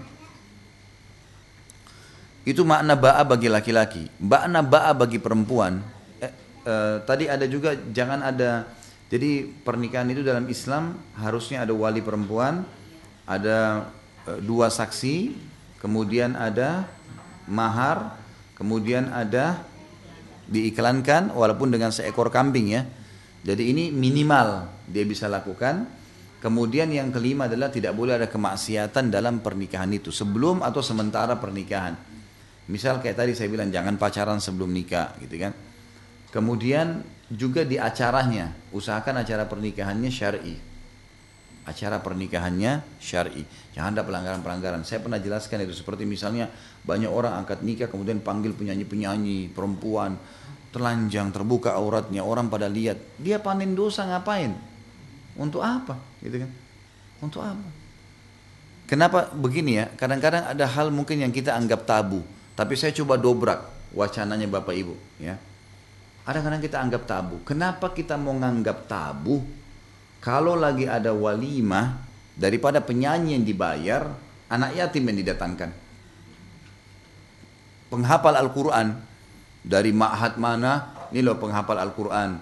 Itu makna ba'a bagi laki-laki. Makna ba'a bagi perempuan. Tadi ada juga jangan ada. Jadi pernikahan itu dalam Islam harusnya ada wali perempuan, ada 2 saksi, kemudian ada mahar, kemudian ada diiklankan walaupun dengan seekor kambing ya. Jadi ini minimal dia bisa lakukan. Kemudian yang kelima adalah tidak boleh ada kemaksiatan dalam pernikahan itu sebelum atau sementara pernikahan. Misal kayak tadi saya bilang jangan pacaran sebelum nikah gitu kan. Kemudian juga di acaranya, usahakan acara pernikahannya syar'i. Acara pernikahannya syar'i. Jangan ada pelanggaran-pelanggaran. Saya pernah jelaskan itu seperti misalnya banyak orang angkat nikah kemudian panggil penyanyi-penyanyi perempuan, telanjang, terbuka auratnya, orang pada lihat. Dia panen dosa ngapain? Untuk apa? Gitu kan? Untuk apa? Kenapa begini ya? Kadang-kadang ada hal mungkin yang kita anggap tabu. Tapi saya coba dobrak wacananya Bapak Ibu ya. Kadang-kadang kita anggap tabu. Kenapa kita mau nganggap tabu? Kalau lagi ada walimah, daripada penyanyi yang dibayar, anak yatim yang didatangkan. Penghafal Al-Quran, dari ma'had mana, ini loh penghafal Al-Quran.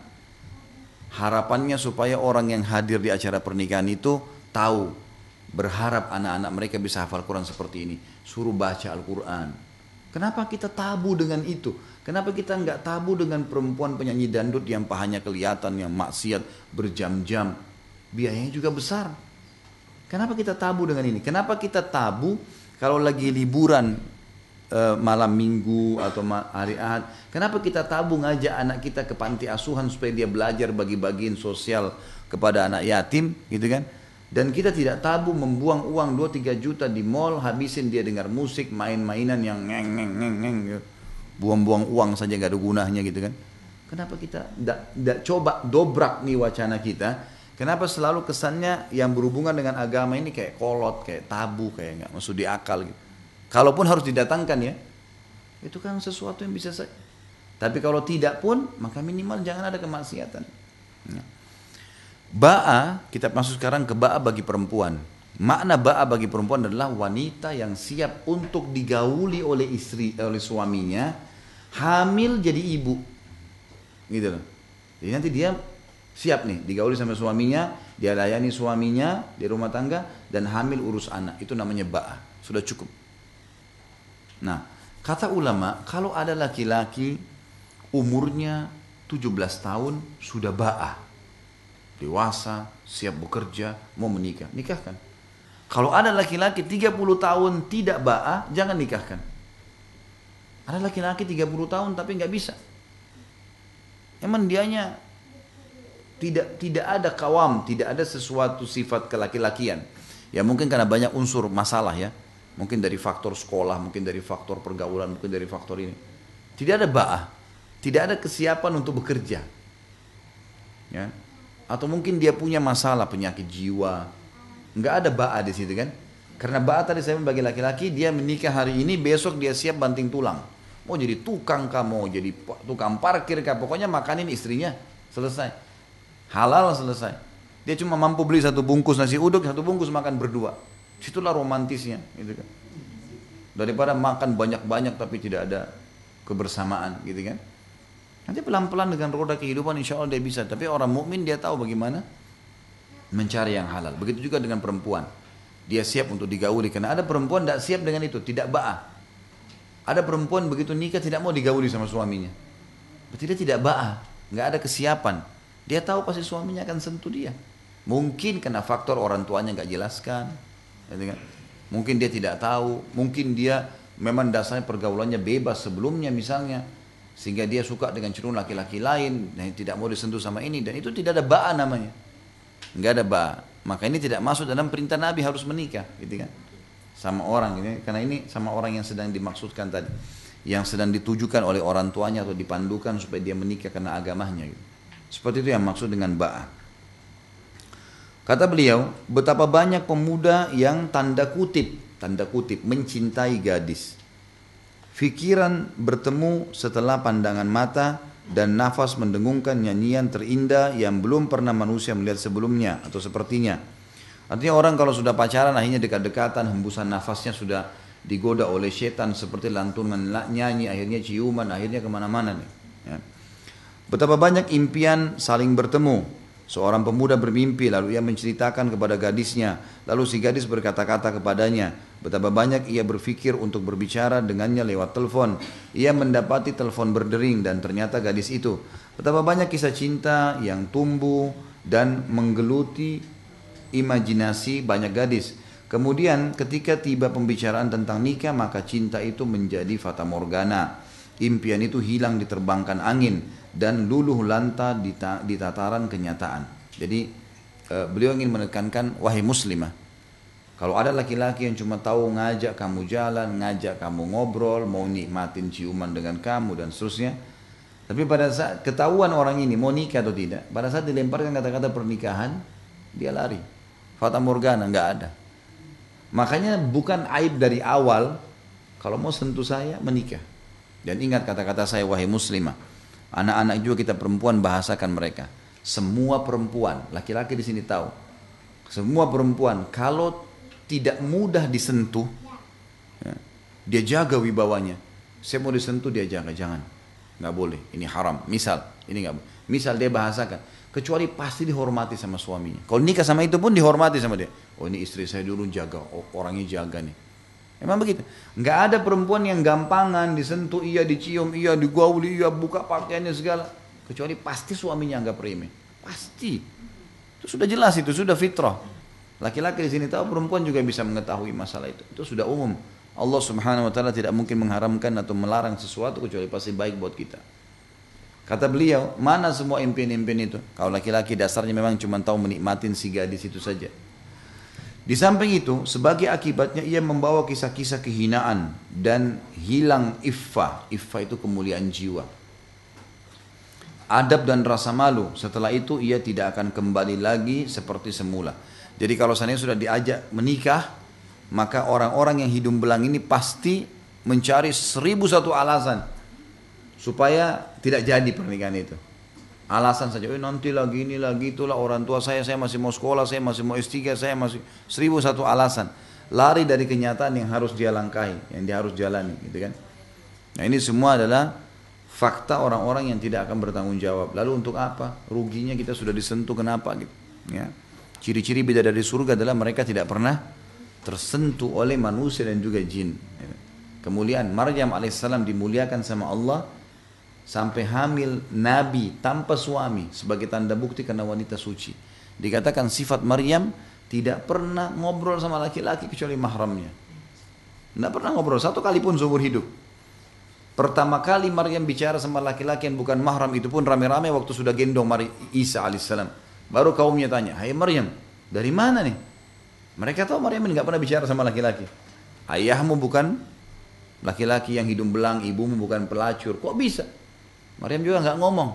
Harapannya supaya orang yang hadir di acara pernikahan itu tahu, berharap anak-anak mereka bisa hafal Quran seperti ini. Suruh baca Al-Quran. Kenapa kita tabu dengan itu? Kenapa kita nggak tabu dengan perempuan penyanyi dangdut yang pahanya kelihatan, yang maksiat berjam-jam, biayanya juga besar. Kenapa kita tabu dengan ini? Kenapa kita tabu kalau lagi liburan malam minggu atau hari Ahad? Kenapa kita tabu ngajak anak kita ke panti asuhan supaya dia belajar bagi-bagiin sosial kepada anak yatim, gitu kan? Dan kita tidak tabu membuang uang 2-3 juta di mall, habisin dia dengar musik, main-mainan yang ngeng gitu. Buang-buang uang saja gak ada gunanya gitu kan. Kenapa kita tidak coba dobrak nih wacana kita? Kenapa selalu kesannya yang berhubungan dengan agama ini kayak kolot, kayak tabu, kayak gak masuk di akal gitu. Kalaupun harus didatangkan ya, itu kan sesuatu yang bisa tapi kalau tidak pun, maka minimal jangan ada kemaksiatan. Nah. Ba'a, kita masuk sekarang ke ba'a bagi perempuan. Makna ba'a bagi perempuan adalah wanita yang siap untuk digauli oleh suaminya, hamil jadi ibu. gitu loh. Jadi nanti dia siap nih digauli sama suaminya, dia layani suaminya di rumah tangga dan hamil urus anak. Itu namanya ba'ah, sudah cukup. Nah, kata ulama, kalau ada laki-laki umurnya 17 tahun sudah ba'ah, dewasa, siap bekerja, mau menikah, nikahkan. Kalau ada laki-laki 30 tahun tidak ba'ah, jangan nikahkan. Ada laki-laki 30 tahun tapi nggak bisa. Emang dianya tidak ada kawam, tidak ada sesuatu sifat kelaki-lakian. Ya mungkin karena banyak unsur masalah ya. Mungkin dari faktor sekolah, mungkin dari faktor pergaulan, mungkin dari faktor ini. Tidak ada ba'ah, tidak ada kesiapan untuk bekerja. Ya. Atau mungkin dia punya masalah penyakit jiwa. Nggak ada ba'ah di situ kan? Karena ba'ah tadi saya bagi laki-laki dia menikah hari ini, besok dia siap banting tulang. Mau jadi tukang kah, mau jadi tukang parkir kah, pokoknya makanin istrinya, selesai. Halal, selesai. Dia cuma mampu beli 1 bungkus nasi uduk, 1 bungkus makan berdua. Situlah romantisnya, gitu kan. Daripada makan banyak-banyak tapi tidak ada kebersamaan, gitu kan. Nanti pelan-pelan dengan roda kehidupan insya Allah dia bisa. Tapi orang mukmin dia tahu bagaimana mencari yang halal. Begitu juga dengan perempuan. Dia siap untuk digauli. Karena ada perempuan tidak siap dengan itu, tidak ba'ah. Ada perempuan begitu nikah tidak mau digauli sama suaminya. Berarti dia tidak ba'ah, nggak ada kesiapan. Dia tahu pasti suaminya akan sentuh dia. Mungkin karena faktor orang tuanya nggak jelaskan, mungkin dia tidak tahu, mungkin dia memang dasarnya pergaulannya bebas sebelumnya misalnya, sehingga dia suka dengan cenderung laki-laki lain dan tidak mau disentuh sama ini, dan itu tidak ada ba'ah namanya, nggak ada ba'ah. Maka ini tidak masuk dalam perintah Nabi harus menikah, gitu kan, sama orang ini, karena ini sama orang yang sedang dimaksudkan tadi, yang sedang ditujukan oleh orang tuanya atau dipandukan supaya dia menikah karena agamanya, gitu. Seperti itu yang maksud dengan ba'ah. Kata beliau, betapa banyak pemuda yang tanda kutip mencintai gadis. Fikiran bertemu setelah pandangan mata dan nafas mendengungkan nyanyian terindah yang belum pernah manusia melihat sebelumnya atau sepertinya. Artinya orang kalau sudah pacaran akhirnya dekat-dekatan, hembusan nafasnya sudah digoda oleh setan seperti lantunan nyanyi, akhirnya ciuman, akhirnya kemana-mana nih. Ya. Betapa banyak impian saling bertemu. Seorang pemuda bermimpi lalu ia menceritakan kepada gadisnya. Lalu si gadis berkata-kata kepadanya. Betapa banyak ia berpikir untuk berbicara dengannya lewat telepon. Ia mendapati telepon berdering dan ternyata gadis itu. Betapa banyak kisah cinta yang tumbuh dan menggeluti imajinasi banyak gadis. Kemudian ketika tiba pembicaraan tentang nikah maka cinta itu menjadi fata morgana. Impian itu hilang diterbangkan angin dan luluh lantah di tataran kenyataan. Jadi beliau ingin menekankan, wahai muslimah, kalau ada laki-laki yang cuma tahu ngajak kamu jalan, ngajak kamu ngobrol, mau nikmatin ciuman dengan kamu dan seterusnya, tapi pada saat ketahuan orang ini mau nikah atau tidak, pada saat dilemparkan kata-kata pernikahan, dia lari. Fata morgana, nggak ada. Makanya bukan aib dari awal, kalau mau sentuh saya, menikah. Dan ingat kata-kata saya, wahai muslimah, anak-anak juga kita perempuan bahasakan mereka. Semua perempuan, laki-laki di sini tahu. Semua perempuan kalau tidak mudah disentuh, ya, dia jaga wibawanya. Saya mau disentuh dia jaga, jangan, nggak boleh. Ini haram. Misal, ini nggak boleh. Misal dia bahasakan, kecuali pasti dihormati sama suaminya. Kalau nikah sama itu pun dihormati sama dia. Oh ini istri saya dulu jaga, oh, orangnya jaga nih. Emang begitu. Nggak ada perempuan yang gampangan disentuh, iya dicium, iya digauli, iya buka pakaiannya segala. Kecuali pasti suaminya anggap remeh. Pasti. Itu sudah jelas, itu sudah fitrah. Laki-laki di sini tahu, perempuan juga bisa mengetahui masalah itu. Itu sudah umum. Allah Subhanahu wa taala tidak mungkin mengharamkan atau melarang sesuatu kecuali pasti baik buat kita. Kata beliau, mana semua impian-impian itu? Kalau laki-laki dasarnya memang cuma tahu menikmatin si gadis itu saja. Di samping itu, sebagai akibatnya ia membawa kisah-kisah kehinaan dan hilang iffah. Iffah itu kemuliaan jiwa. Adab dan rasa malu. Setelah itu ia tidak akan kembali lagi seperti semula. Jadi kalau seandainya sudah diajak menikah, maka orang-orang yang hidung belang ini pasti mencari 1001 alasan supaya tidak jadi pernikahan itu. Alasan saja, nanti lagi ini lagi itulah, orang tua saya masih mau sekolah, saya masih mau S3, saya masih 1001 alasan. Lari dari kenyataan yang harus dia langkahi, yang dia harus jalani, gitu kan. Nah ini semua adalah fakta orang-orang yang tidak akan bertanggung jawab. Lalu untuk apa? Ruginya kita sudah disentuh, kenapa gitu? Ya. Ciri-ciri bidadari surga adalah mereka tidak pernah tersentuh oleh manusia dan juga jin. Kemuliaan Maryam alaihissalam dimuliakan sama Allah sampai hamil Nabi tanpa suami sebagai tanda bukti karena wanita suci. Dikatakan sifat Maryam tidak pernah ngobrol sama laki-laki kecuali mahramnya. Tidak pernah ngobrol satu kali pun seumur hidup. Pertama kali Maryam bicara sama laki-laki yang bukan mahram itu pun rame-rame waktu sudah gendong Isa alaihissalam. Baru kaumnya tanya, hai Maryam, dari mana nih? Mereka tahu Maryam nggak pernah bicara sama laki-laki. Ayahmu bukan laki-laki yang hidung belang, ibumu bukan pelacur. Kok bisa? Maryam juga nggak ngomong.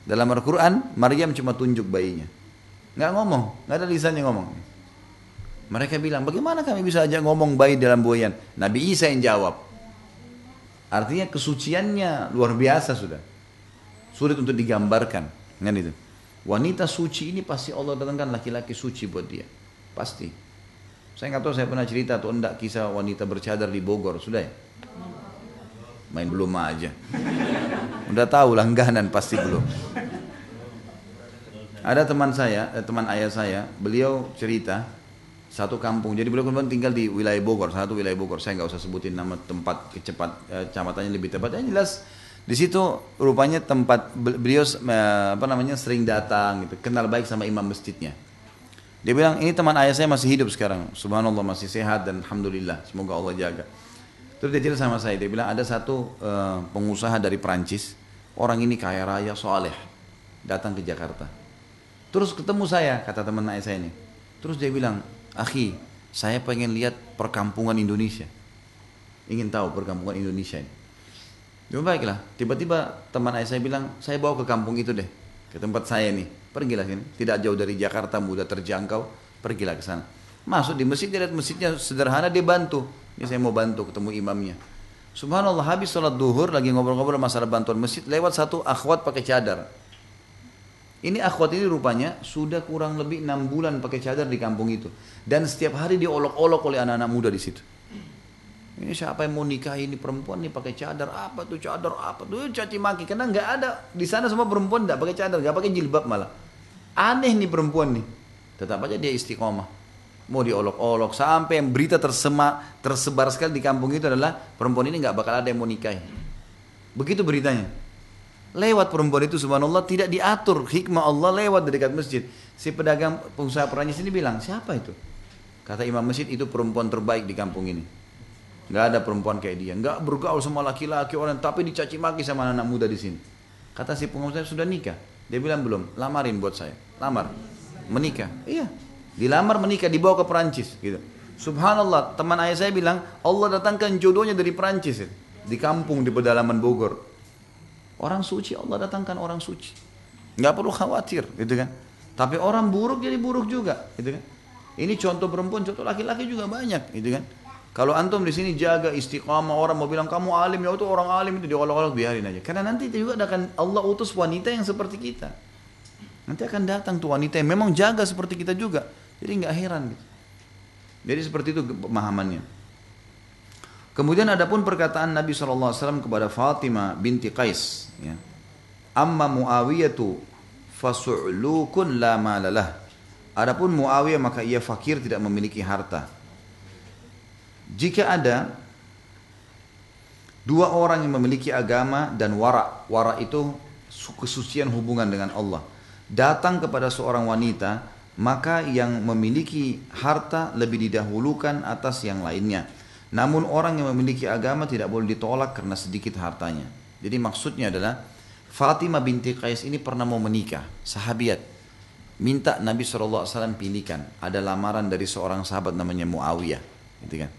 Dalam Al-Quran, Maryam cuma tunjuk bayinya. Nggak ngomong, nggak ada lisannya ngomong. Mereka bilang, bagaimana kami bisa ajak ngomong bayi dalam buayan? Nabi Isa yang jawab. Artinya kesuciannya luar biasa sudah. Sulit untuk digambarkan. Kan itu. Wanita suci ini pasti Allah datangkan laki-laki suci buat dia. Pasti. Saya nggak tahu saya pernah cerita atau enggak kisah wanita bercadar di Bogor. Sudah ya? Main belum aja. Udah tahu langganan pasti belum. Ada teman saya, teman ayah saya, beliau cerita satu kampung. Jadi beliau kemudian tinggal di wilayah Bogor, satu wilayah Bogor. Saya nggak usah sebutin nama tempat kecamatannya lebih tepat. Yang jelas di situ rupanya tempat beliau sering datang gitu, kenal baik sama imam masjidnya. Dia bilang ini teman ayah saya masih hidup sekarang, subhanallah masih sehat dan alhamdulillah, semoga Allah jaga. Terus dia cerita sama saya, dia bilang ada satu pengusaha dari Perancis, orang ini kaya raya, soleh, datang ke Jakarta. Terus ketemu saya, kata teman ayah saya ini. Terus dia bilang, akhi, saya pengen lihat perkampungan Indonesia. Ingin tahu perkampungan Indonesia ini. Ya baiklah, tiba-tiba teman ayah saya bilang, saya bawa ke kampung itu deh, ke tempat saya nih. Pergilah sini, tidak jauh dari Jakarta, mudah terjangkau, pergilah ke sana. Masuk di masjid, dia lihat masjidnya sederhana, dia bantu. Ini saya mau bantu ketemu imamnya. Subhanallah, habis sholat duhur, lagi ngobrol-ngobrol masalah bantuan masjid, lewat satu akhwat pakai cadar. Ini akhwat ini rupanya sudah kurang lebih 6 bulan pakai cadar di kampung itu. Dan setiap hari diolok-olok oleh anak-anak muda di situ. Ini siapa yang mau nikah ini perempuan nih pakai cadar, apa tuh cadar, apa tuh caci maki. Karena nggak ada, di sana semua perempuan nggak pakai cadar, nggak pakai jilbab malah. Aneh nih perempuan nih. Tetap aja dia istiqomah. Mau diolok-olok, sampai yang berita tersebar sekali di kampung itu adalah perempuan ini nggak bakal ada yang mau nikahi. Begitu beritanya. Lewat perempuan itu subhanallah tidak diatur, hikmah Allah lewat di dekat masjid. Si pedagang pengusaha Perancis ini bilang, siapa itu? Kata imam masjid, itu perempuan terbaik di kampung ini. Nggak ada perempuan kayak dia, nggak bergaul sama laki-laki orang, tapi dicaci maki sama anak muda di sini. Kata si pengusaha, sudah nikah? Dia bilang belum, lamarin buat saya. Lamar, menikah. Iya, dilamar menikah, dibawa ke Perancis gitu. Subhanallah, teman ayah saya bilang Allah datangkan jodohnya dari Perancis di kampung di pedalaman Bogor. Orang suci Allah datangkan orang suci, nggak perlu khawatir, gitu kan? Tapi orang buruk jadi buruk juga, gitu kan? Ini contoh perempuan, contoh laki-laki juga banyak, gitu kan? Kalau antum di sini jaga istiqamah, orang mau bilang kamu alim, ya itu orang alim itu diolok-olok, biarin aja. Karena nanti juga akan Allah utus wanita yang seperti kita. Nanti akan datang tuh wanita yang memang jaga seperti kita juga. Jadi nggak heran gitu. Jadi seperti itu pemahamannya. Kemudian ada pun perkataan Nabi SAW kepada Fatimah binti Qais. Ya. Amma Muawiyatu fasu'lukun la malalah. Adapun Muawiyah maka ia fakir tidak memiliki harta. Jika ada dua orang yang memiliki agama dan wara itu kesucian hubungan dengan Allah, datang kepada seorang wanita, maka yang memiliki harta lebih didahulukan atas yang lainnya. Namun orang yang memiliki agama tidak boleh ditolak karena sedikit hartanya. Jadi maksudnya adalah Fatimah binti Qais ini pernah mau menikah, sahabiat. Minta Nabi SAW pilihkan. Ada lamaran dari seorang sahabat namanya Muawiyah. Gitu kan.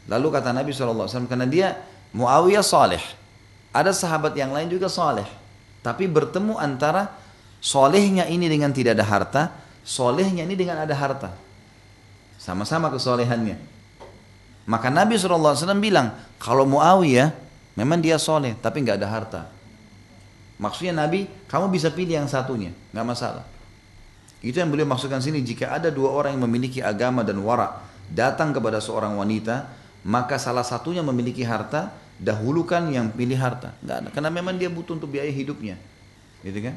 Lalu kata Nabi SAW, karena dia Muawiyah saleh. Ada sahabat yang lain juga saleh. Tapi bertemu antara solehnya ini dengan tidak ada harta, solehnya ini dengan ada harta. Sama-sama kesolehannya. Maka Nabi SAW bilang, kalau Muawiyah memang dia soleh, tapi nggak ada harta. Maksudnya Nabi, kamu bisa pilih yang satunya, nggak masalah. Itu yang beliau maksudkan sini, jika ada dua orang yang memiliki agama dan wara, datang kepada seorang wanita, maka salah satunya memiliki harta, dahulukan yang pilih harta. Nggak ada, karena memang dia butuh untuk biaya hidupnya, gitu kan?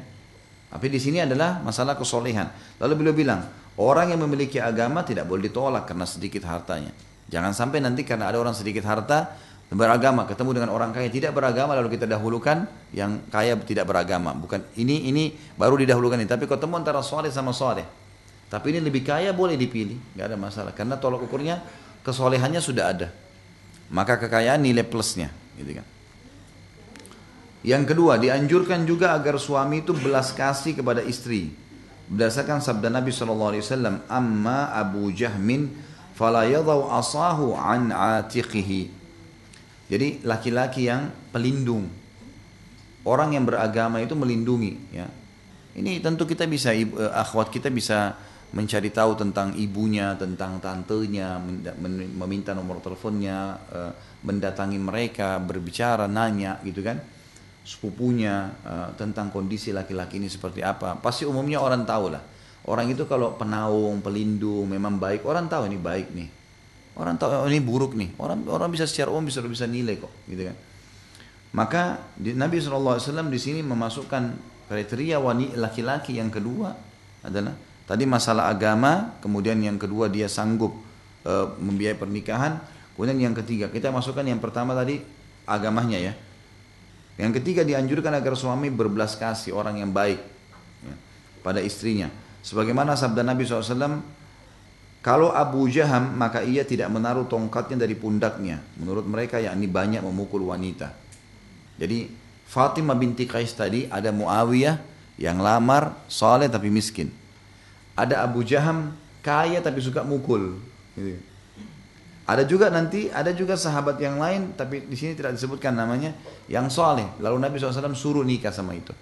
Tapi di sini adalah masalah kesolehan. Lalu beliau bilang, orang yang memiliki agama tidak boleh ditolak karena sedikit hartanya. Jangan sampai nanti karena ada orang sedikit harta beragama ketemu dengan orang kaya tidak beragama lalu kita dahulukan yang kaya tidak beragama. Bukan ini baru didahulukan ini. Tapi ketemu antara soleh sama soleh. Tapi ini lebih kaya boleh dipilih, nggak ada masalah. Karena tolak ukurnya kesolehannya sudah ada. Maka kekayaan nilai plusnya, gitu kan. Yang kedua, dianjurkan juga agar suami itu belas kasih kepada istri. Berdasarkan sabda Nabi SAW, amma Abu Jahmin fala yadau asahu an atiqihi. Jadi laki-laki yang pelindung. Orang yang beragama itu melindungi. Ya. Ini tentu kita bisa, akhwat kita bisa mencari tahu tentang ibunya, tentang tantenya, meminta nomor teleponnya, mendatangi mereka, berbicara, nanya gitu kan. Sepupunya tentang kondisi laki-laki ini seperti apa. Pasti umumnya orang tahu lah. Orang itu kalau penaung, pelindung, memang baik, orang tahu ini baik nih. Orang tahu oh, ini buruk nih. Orang bisa secara umum bisa nilai kok, gitu kan. Maka Nabi SAW di sini memasukkan kriteria wanita laki-laki yang kedua adalah tadi masalah agama, kemudian yang kedua dia sanggup membiayai pernikahan, kemudian yang ketiga kita masukkan yang pertama tadi agamanya ya. Yang ketiga dianjurkan agar suami berbelas kasih orang yang baik ya, pada istrinya. Sebagaimana sabda Nabi SAW, kalau Abu Jaham maka ia tidak menaruh tongkatnya dari pundaknya. Menurut mereka yakni banyak memukul wanita. Jadi Fatimah binti Qais tadi ada Muawiyah yang lamar, saleh tapi miskin. Ada Abu Jaham kaya tapi suka mukul. Gitu. Ada juga sahabat yang lain, tapi di sini tidak disebutkan namanya, yang soleh. Lalu Nabi SAW suruh nikah sama itu.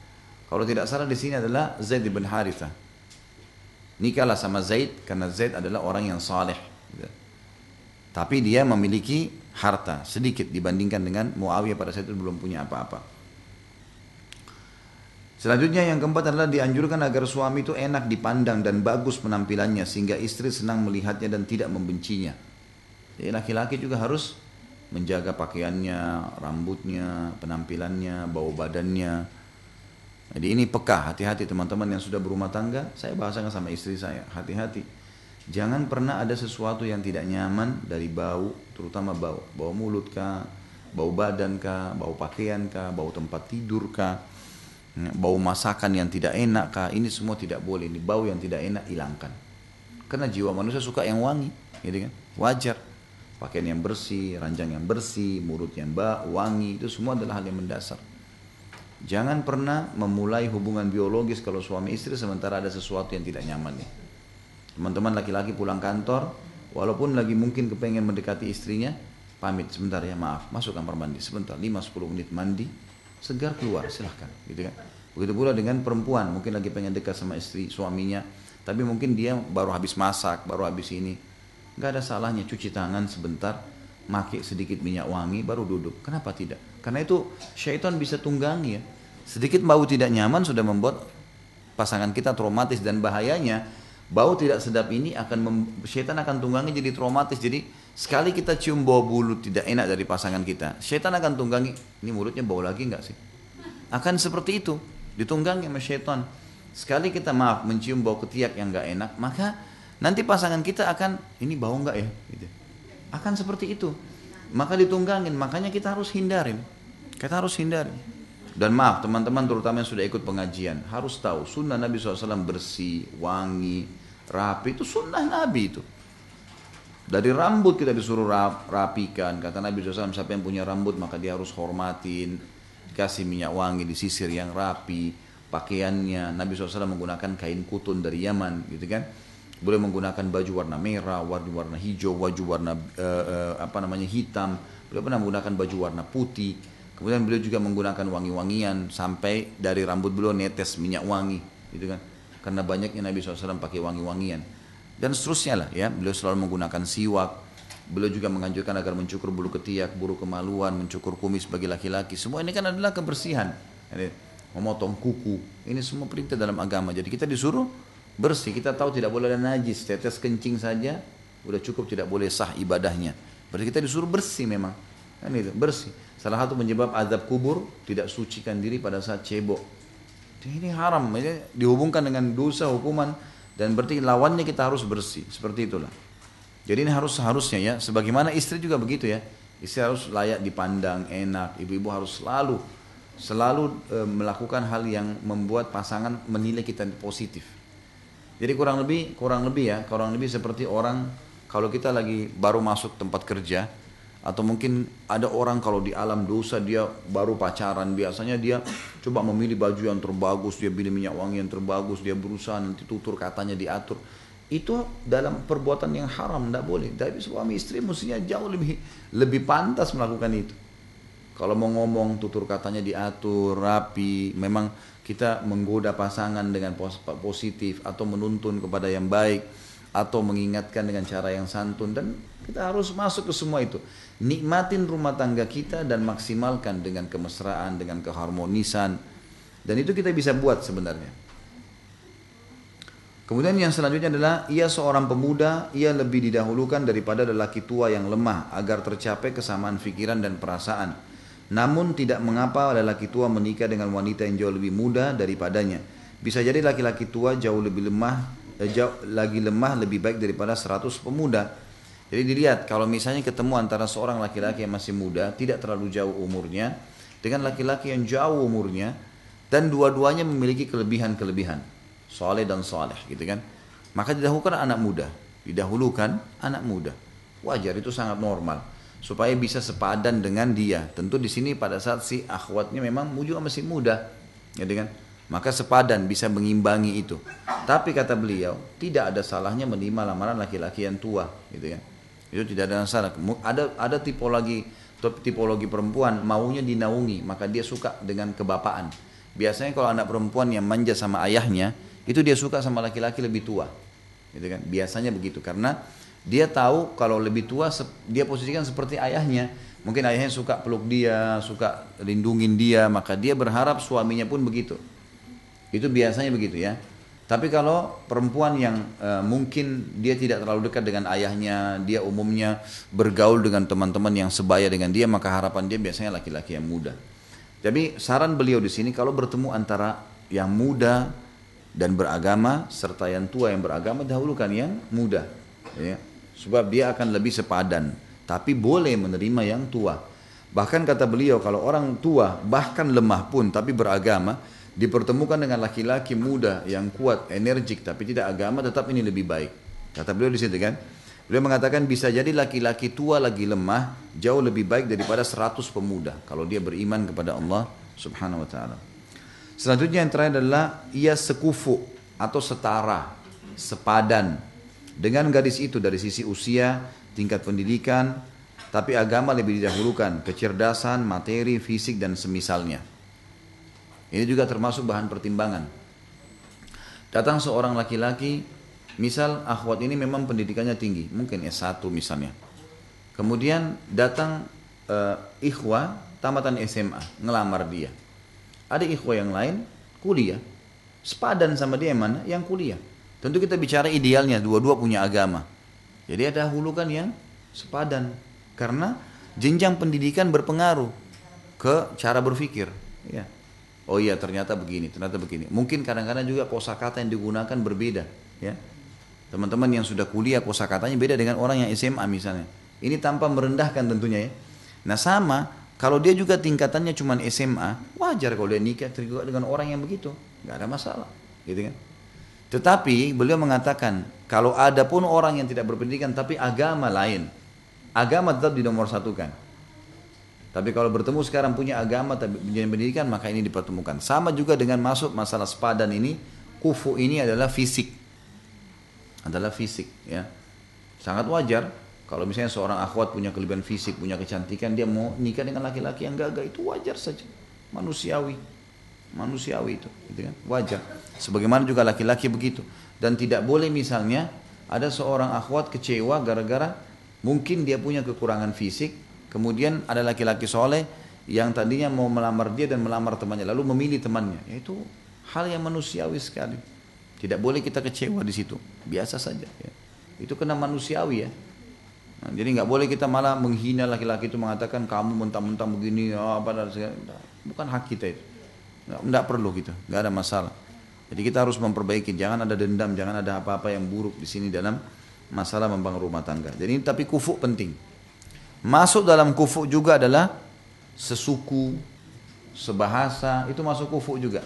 Kalau tidak salah di sini adalah Zaid bin Harithah. Nikahlah sama Zaid karena Zaid adalah orang yang soleh. Tapi dia memiliki harta sedikit dibandingkan dengan Muawiyah pada saat itu belum punya apa-apa. Selanjutnya yang keempat adalah dianjurkan agar suami itu enak dipandang dan bagus penampilannya sehingga istri senang melihatnya dan tidak membencinya. Jadi laki-laki juga harus menjaga pakaiannya, rambutnya, penampilannya, bau badannya. Jadi ini peka, hati-hati teman-teman yang sudah berumah tangga. Saya bahasakan sama istri saya, hati-hati. Jangan pernah ada sesuatu yang tidak nyaman dari bau, terutama bau mulut kah, bau badan kah, bau pakaian kah, bau tempat tidur kah, bau masakan yang tidak enak kah. Ini semua tidak boleh. Ini bau yang tidak enak hilangkan. Karena jiwa manusia suka yang wangi, gitu kan? Wajar. Pakaian yang bersih, ranjang yang bersih, mulut yang wangi, itu semua adalah hal yang mendasar. Jangan pernah memulai hubungan biologis kalau suami istri sementara ada sesuatu yang tidak nyaman nih. Teman-teman laki-laki pulang kantor, walaupun lagi mungkin kepengen mendekati istrinya, pamit sebentar ya, maaf, masuk kamar mandi sebentar, 5-10 menit mandi, segar keluar, silahkan, gitu kan. Begitu pula dengan perempuan, mungkin lagi pengen dekat sama istri, suaminya, tapi mungkin dia baru habis masak, baru habis ini. Gak ada salahnya cuci tangan sebentar, pakai sedikit minyak wangi, baru duduk. Kenapa tidak? Karena itu syaitan bisa tunggangi ya. Sedikit bau tidak nyaman sudah membuat pasangan kita traumatis dan bahayanya bau tidak sedap ini syaitan akan tunggangi jadi traumatis. Jadi sekali kita cium bau bulu tidak enak dari pasangan kita, syaitan akan tunggangi. Ini mulutnya bau lagi nggak sih? Akan seperti itu, ditunggangi sama syaitan. Sekali kita mencium bau ketiak yang nggak enak, maka nanti pasangan kita akan, ini bau enggak ya? Gitu. Akan seperti itu. Maka ditunggangin, makanya kita harus hindarin. Kita harus hindarin. Dan maaf teman-teman terutama yang sudah ikut pengajian, harus tahu sunnah Nabi SAW bersih, wangi, rapi, itu sunnah Nabi itu. Dari rambut kita disuruh rapikan. Kata Nabi SAW, siapa yang punya rambut maka dia harus hormatin. Dikasih minyak wangi, disisir yang rapi. Pakaiannya, Nabi SAW menggunakan kain kutun dari Yaman gitu kan. Boleh menggunakan baju warna merah, warna hijau, baju warna hitam. Beliau pernah menggunakan baju warna putih. Kemudian beliau juga menggunakan wangi-wangian sampai dari rambut beliau netes minyak wangi, gitu kan? Karena banyaknya Nabi SAW pakai wangi-wangian dan seterusnya lah ya. Beliau selalu menggunakan siwak. Beliau juga menganjurkan agar mencukur bulu ketiak, bulu kemaluan, mencukur kumis bagi laki-laki. Semua ini kan adalah kebersihan. Memotong kuku, ini semua perintah dalam agama. Jadi kita disuruh bersih, kita tahu tidak boleh ada najis, tetes kencing saja udah cukup, tidak boleh sah ibadahnya. Berarti kita disuruh bersih memang, kan itu bersih. Salah satu penyebab azab kubur tidak sucikan diri pada saat cebok. Ini haram, ini dihubungkan dengan dosa, hukuman, dan berarti lawannya kita harus bersih. Seperti itulah. Jadi ini harusnya ya, sebagaimana istri juga begitu ya. Istri harus layak dipandang, enak. Ibu-ibu harus selalu melakukan hal yang membuat pasangan menilai kita positif. Jadi kurang lebih seperti orang kalau kita lagi baru masuk tempat kerja, atau mungkin ada orang kalau di alam dosa dia baru pacaran, biasanya dia coba memilih baju yang terbagus, dia pilih minyak wangi yang terbagus, dia berusaha nanti tutur katanya diatur. Itu dalam perbuatan yang haram, tidak boleh. Tapi suami istri mestinya jauh lebih pantas melakukan itu. Kalau mau ngomong tutur katanya diatur, rapi, memang kita menggoda pasangan dengan positif atau menuntun kepada yang baik atau mengingatkan dengan cara yang santun, dan kita harus masuk ke semua itu. Nikmatin rumah tangga kita dan maksimalkan dengan kemesraan, dengan keharmonisan, dan itu kita bisa buat sebenarnya. Kemudian yang selanjutnya adalah ia seorang pemuda, ia lebih didahulukan daripada lelaki tua yang lemah agar tercapai kesamaan pikiran dan perasaan. Namun tidak mengapa lelaki tua menikah dengan wanita yang jauh lebih muda daripadanya. Bisa jadi laki-laki tua jauh lagi lemah lebih baik daripada 100 pemuda. Jadi dilihat kalau misalnya ketemu antara seorang laki-laki yang masih muda, tidak terlalu jauh umurnya, dengan laki-laki yang jauh umurnya, dan dua-duanya memiliki kelebihan-kelebihan, soleh dan soleh, gitu kan? Maka didahulukan anak muda. Wajar, itu sangat normal, supaya bisa sepadan dengan dia. Tentu di sini pada saat si akhwatnya memang juga masih muda, gitu kan? Maka sepadan, bisa mengimbangi itu. Tapi kata beliau, tidak ada salahnya menerima lamaran laki-laki yang tua, gitu kan? Itu tidak ada masalah. Ada tipologi perempuan maunya dinaungi, maka dia suka dengan kebapaan. Biasanya kalau anak perempuan yang manja sama ayahnya, itu dia suka sama laki-laki lebih tua, gitu kan? Biasanya begitu, karena dia tahu kalau lebih tua dia posisikan seperti ayahnya. Mungkin ayahnya suka peluk dia, suka lindungin dia, maka dia berharap suaminya pun begitu. Itu biasanya begitu ya. Tapi kalau perempuan yang mungkin dia tidak terlalu dekat dengan ayahnya, dia umumnya bergaul dengan teman-teman yang sebaya dengan dia, maka harapan dia biasanya laki-laki yang muda. Jadi saran beliau di sini, kalau bertemu antara yang muda dan beragama serta yang tua yang beragama, dahulukan yang muda, ya. Sebab dia akan lebih sepadan. Tapi boleh menerima yang tua. Bahkan kata beliau, kalau orang tua bahkan lemah pun tapi beragama, dipertemukan dengan laki-laki muda yang kuat, energik tapi tidak agama, tetap ini lebih baik. Kata beliau di situ kan. Beliau mengatakan bisa jadi laki-laki tua lagi lemah jauh lebih baik daripada 100 pemuda kalau dia beriman kepada Allah Subhanahu wa taala. Selanjutnya yang terakhir adalah ia sekufu atau setara, sepadan dengan gadis itu dari sisi usia, tingkat pendidikan, tapi agama lebih didahulukan, kecerdasan, materi, fisik dan semisalnya. Ini juga termasuk bahan pertimbangan. Datang seorang laki-laki, misal akhwat ini memang pendidikannya tinggi, mungkin S1 misalnya. Kemudian datang ikhwah tamatan SMA, ngelamar dia. Ada ikhwah yang lain kuliah, sepadan sama dia yang mana? Yang kuliah. Tentu kita bicara idealnya, dua-dua punya agama. Jadi ada dahulukan yang sepadan, karena jenjang pendidikan berpengaruh ke cara berpikir. Ya. Oh iya, ternyata begini. Mungkin kadang-kadang juga kosakata yang digunakan berbeda. Ya. Teman-teman yang sudah kuliah kosakatanya beda dengan orang yang SMA misalnya. Ini tanpa merendahkan tentunya ya. Nah sama, kalau dia juga tingkatannya cuma SMA, wajar kalau dia nikah juga dengan orang yang begitu. Nggak ada masalah. Gitu kan. Tetapi beliau mengatakan, kalau ada pun orang yang tidak berpendidikan tapi agama lain, agama tetap dinomorsatukan. Tapi kalau bertemu sekarang punya agama tapi punya pendidikan, maka ini dipertemukan. Sama juga dengan masuk masalah sepadan ini, kufu ini adalah fisik. Ya. Sangat wajar kalau misalnya seorang akhwat punya kelebihan fisik, punya kecantikan, dia mau nikah dengan laki-laki yang gagah, itu wajar saja. Manusiawi itu, gitu kan? Wajar. Sebagaimana juga laki-laki begitu. Dan tidak boleh misalnya ada seorang akhwat kecewa gara-gara mungkin dia punya kekurangan fisik, kemudian ada laki-laki soleh yang tadinya mau melamar dia dan melamar temannya, lalu memilih temannya. Itu hal yang manusiawi sekali. Tidak boleh kita kecewa di situ. Biasa saja. Ya. Itu kena manusiawi ya. Nah, jadi nggak boleh kita malah menghina laki-laki itu, mengatakan kamu mentang-mentang begini, apa dan segala. Bukan hak kita itu. Nggak perlu gitu, nggak ada masalah. Jadi kita harus memperbaiki, jangan ada dendam, jangan ada apa-apa yang buruk di sini dalam masalah membangun rumah tangga. Jadi tapi kufu penting. Masuk dalam kufu juga adalah sesuku, sebahasa, itu masuk kufu juga.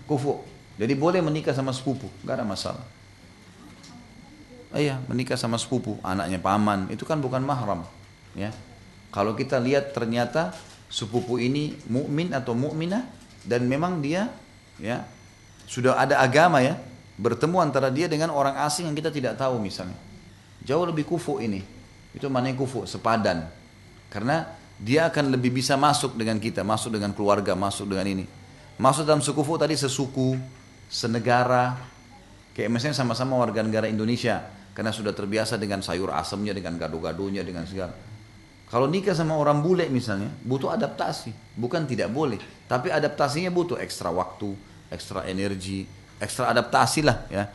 Kufu. Jadi boleh menikah sama sepupu, nggak ada masalah. Iya, menikah sama sepupu, anaknya paman, itu kan bukan mahram, ya. Kalau kita lihat ternyata sepupu ini mukmin atau mukminah dan memang dia, ya, sudah ada agama, ya, bertemu antara dia dengan orang asing yang kita tidak tahu misalnya, jauh lebih kufu ini, itu maknanya kufu, sepadan, karena dia akan lebih bisa masuk dengan kita, masuk dengan keluarga, masuk dengan ini, masuk dalam sekufu tadi sesuku, senegara, kayak misalnya sama-sama warga negara Indonesia. Karena sudah terbiasa dengan sayur asamnya, dengan gado-gadonya, dengan segala. Kalau nikah sama orang bule misalnya, butuh adaptasi. Bukan tidak boleh, tapi adaptasinya butuh ekstra waktu, ekstra energi, ekstra adaptasi lah, ya.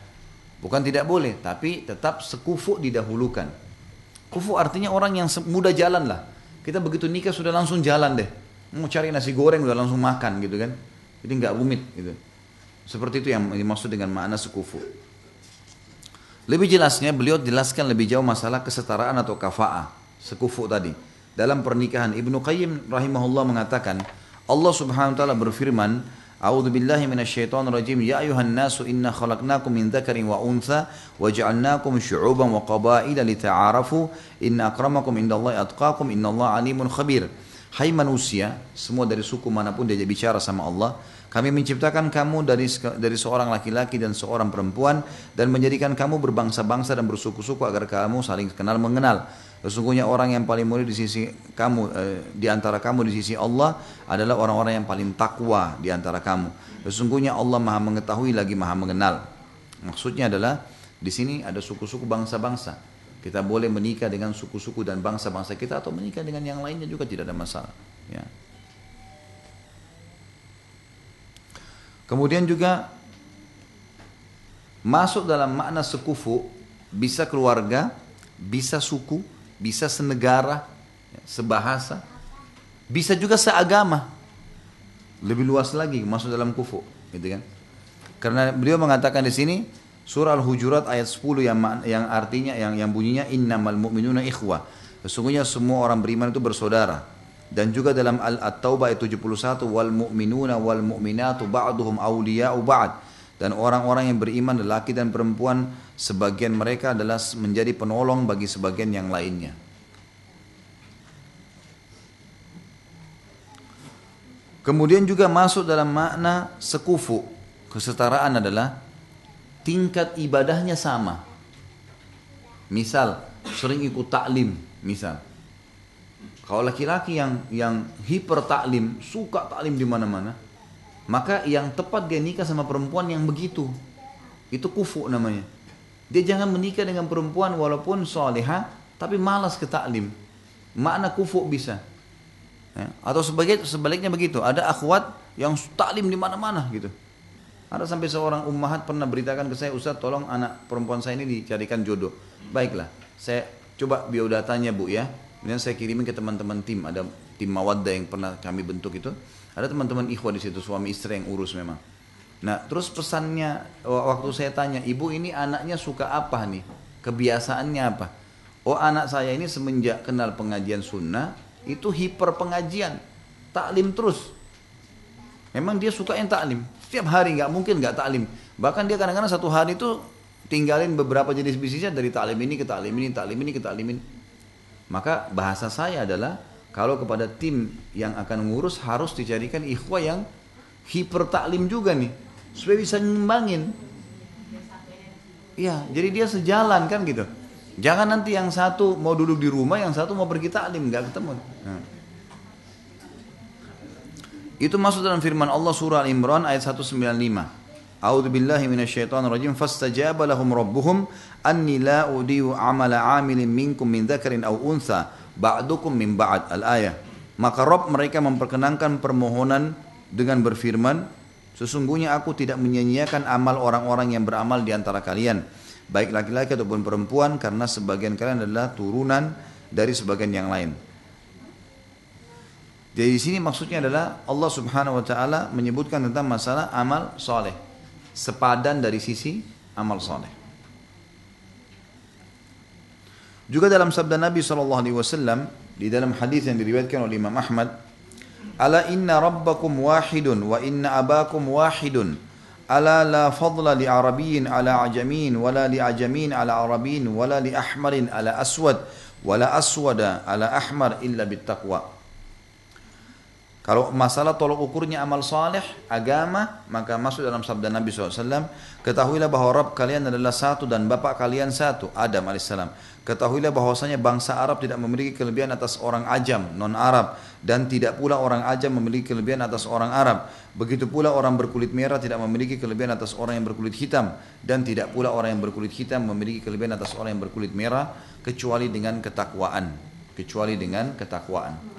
Bukan tidak boleh, tapi tetap sekufu didahulukan. Kufu artinya orang yang mudah jalan lah. Kita begitu nikah sudah langsung jalan deh. Mau cari nasi goreng udah langsung makan gitu kan. Jadi nggak rumit gitu. Seperti itu yang dimaksud dengan makna sekufu. Lebih jelasnya beliau jelaskan lebih jauh masalah kesetaraan atau kafa'ah, sekufu tadi. Dalam pernikahan Ibnu Qayyim rahimahullah mengatakan, Allah Subhanahu wa taala berfirman, A'udzu billahi minasyaitonir rajim, ya ayuhan nasu inna khalaqnakum min dzakarin wa untha wa ja'alnakum syu'uban wa qabaila lita'arafu inna akramakum indallahi atqakum innallaha alimun khabir. Hai manusia, semua dari suku manapun dia bicara sama Allah, kami menciptakan kamu dari seorang laki-laki dan seorang perempuan dan menjadikan kamu berbangsa-bangsa dan bersuku-suku agar kamu saling kenal mengenal. Sesungguhnya orang yang paling mulia di sisi kamu, di antara kamu di sisi Allah adalah orang-orang yang paling takwa di antara kamu. Sesungguhnya Allah Maha mengetahui lagi Maha mengenal. Maksudnya adalah di sini ada suku-suku bangsa-bangsa. Kita boleh menikah dengan suku-suku dan bangsa-bangsa kita atau menikah dengan yang lainnya juga tidak ada masalah. Ya. Kemudian juga masuk dalam makna sekufu, bisa keluarga, bisa suku, bisa senegara, sebahasa, bisa juga seagama. Lebih luas lagi masuk dalam kufu, gitu kan? Karena beliau mengatakan di sini surah Al-Hujurat ayat 10 yang artinya yang bunyinya innamal mu'minuna ikhwah. Sesungguhnya semua orang beriman itu bersaudara. Dan juga dalam At-Taubah ayat 71 wal mu'minuna wal mu'minatu ba'duhum awliya'u ba'd. Dan orang-orang yang beriman lelaki dan perempuan sebagian mereka adalah menjadi penolong bagi sebagian yang lainnya. Kemudian juga masuk dalam makna sekufu, kesetaraan adalah tingkat ibadahnya sama. Misal sering ikut taklim, misal. Kalau laki-laki yang hiper taklim, suka taklim di mana-mana, maka yang tepat dia nikah sama perempuan yang begitu. Itu kufu namanya. Dia jangan menikah dengan perempuan walaupun salihah tapi malas ke taklim. Makna kufu bisa. Ya. Atau sebaliknya begitu. Ada akhwat yang taklim di mana-mana gitu. Ada sampai seorang ummahat pernah beritakan ke saya, Ustaz tolong anak perempuan saya ini dicarikan jodoh. Baiklah, saya coba biodatanya Bu ya. Kemudian saya kirimin ke teman-teman tim, ada tim Mawaddah yang pernah kami bentuk itu. Ada teman-teman ikhwah di situ, suami istri yang urus memang. Nah, terus pesannya waktu saya tanya, ibu ini anaknya suka apa nih? Kebiasaannya apa? Oh, anak saya ini semenjak kenal pengajian sunnah, itu hiper pengajian, taklim terus. Memang dia suka yang taklim, setiap hari nggak mungkin nggak taklim. Bahkan dia kadang-kadang satu hari itu tinggalin beberapa jenis bisnisnya dari taklim ini ke taklim ini, taklim ini ke taklim ini. Maka bahasa saya adalah kalau kepada tim yang akan ngurus harus dicarikan ikhwah yang hiper taklim juga nih supaya bisa ngembangin. Iya, jadi dia sejalan kan gitu. Jangan nanti yang satu mau duduk di rumah, yang satu mau pergi taklim, nggak ketemu. Nah. Itu masuk dalam firman Allah surah Al-Imran ayat 195. A'udzu billahi minasyaitonir rajim fastajaba lahum rabbuhum anni la udiyu amala 'amilin minkum min dzakarin aw untha ba'dukum min ba'd al-ayah. Maka Rabb mereka memperkenankan permohonan dengan berfirman, sesungguhnya aku tidak menyia-nyiakan amal orang-orang yang beramal di antara kalian, baik laki-laki ataupun perempuan, karena sebagian kalian adalah turunan dari sebagian yang lain. Jadi di sini maksudnya adalah Allah Subhanahu wa taala menyebutkan tentang masalah amal soleh, sepadan dari sisi amal soleh. Juga dalam sabda Nabi SAW di dalam hadis yang diriwayatkan oleh Imam Ahmad, ala inna rabbakum wahidun wa inna abakum wahidun, ala la fadla li arabiyyin ala ajamin wala li ajamin ala arabiyyin wala li ahmarin ala aswad wala aswada ala ahmar illa bittaqwa. Kalau masalah tolok ukurnya amal saleh, agama, maka masuk dalam sabda Nabi SAW, ketahuilah bahwa Rabb kalian adalah satu dan Bapak kalian satu, Adam AS. Ketahuilah bahwasanya bangsa Arab tidak memiliki kelebihan atas orang ajam, non-Arab, dan tidak pula orang ajam memiliki kelebihan atas orang Arab. Begitu pula orang berkulit merah tidak memiliki kelebihan atas orang yang berkulit hitam, dan tidak pula orang yang berkulit hitam memiliki kelebihan atas orang yang berkulit merah, kecuali dengan ketakwaan. Kecuali dengan ketakwaan.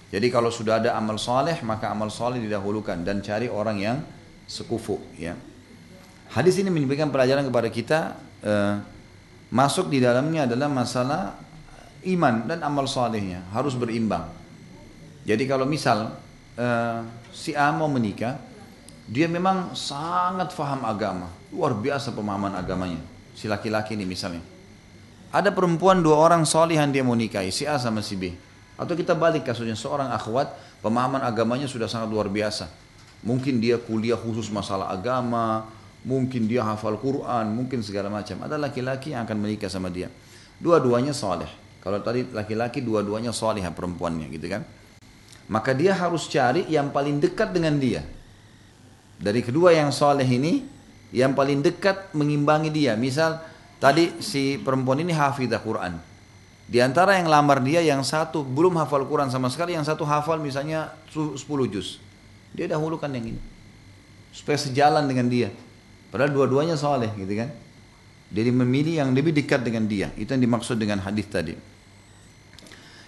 Jadi kalau sudah ada amal saleh, maka amal saleh didahulukan dan cari orang yang sekufu. Ya. Hadis ini memberikan pelajaran kepada kita, masuk di dalamnya adalah masalah iman dan amal salehnya harus berimbang. Jadi kalau misal si A mau menikah, dia memang sangat faham agama, luar biasa pemahaman agamanya. Si laki-laki ini misalnya, ada perempuan dua orang solehan dia mau nikahi, si A sama si B. Atau kita balik kasusnya, seorang akhwat pemahaman agamanya sudah sangat luar biasa. Mungkin dia kuliah khusus masalah agama, mungkin dia hafal Quran, mungkin segala macam. Ada laki-laki yang akan menikah sama dia. Dua-duanya saleh. Kalau tadi laki-laki dua-duanya salihah perempuannya gitu kan. Maka dia harus cari yang paling dekat dengan dia. Dari kedua yang saleh ini, yang paling dekat mengimbangi dia. Misal tadi si perempuan ini hafidzah Quran. Di antara yang lamar dia, yang satu belum hafal Quran sama sekali, yang satu hafal misalnya 10 juz. Dia dahulukan yang ini. Supaya sejalan dengan dia. Padahal dua-duanya saleh gitu kan. Jadi memilih yang lebih dekat dengan dia. Itu yang dimaksud dengan hadis tadi.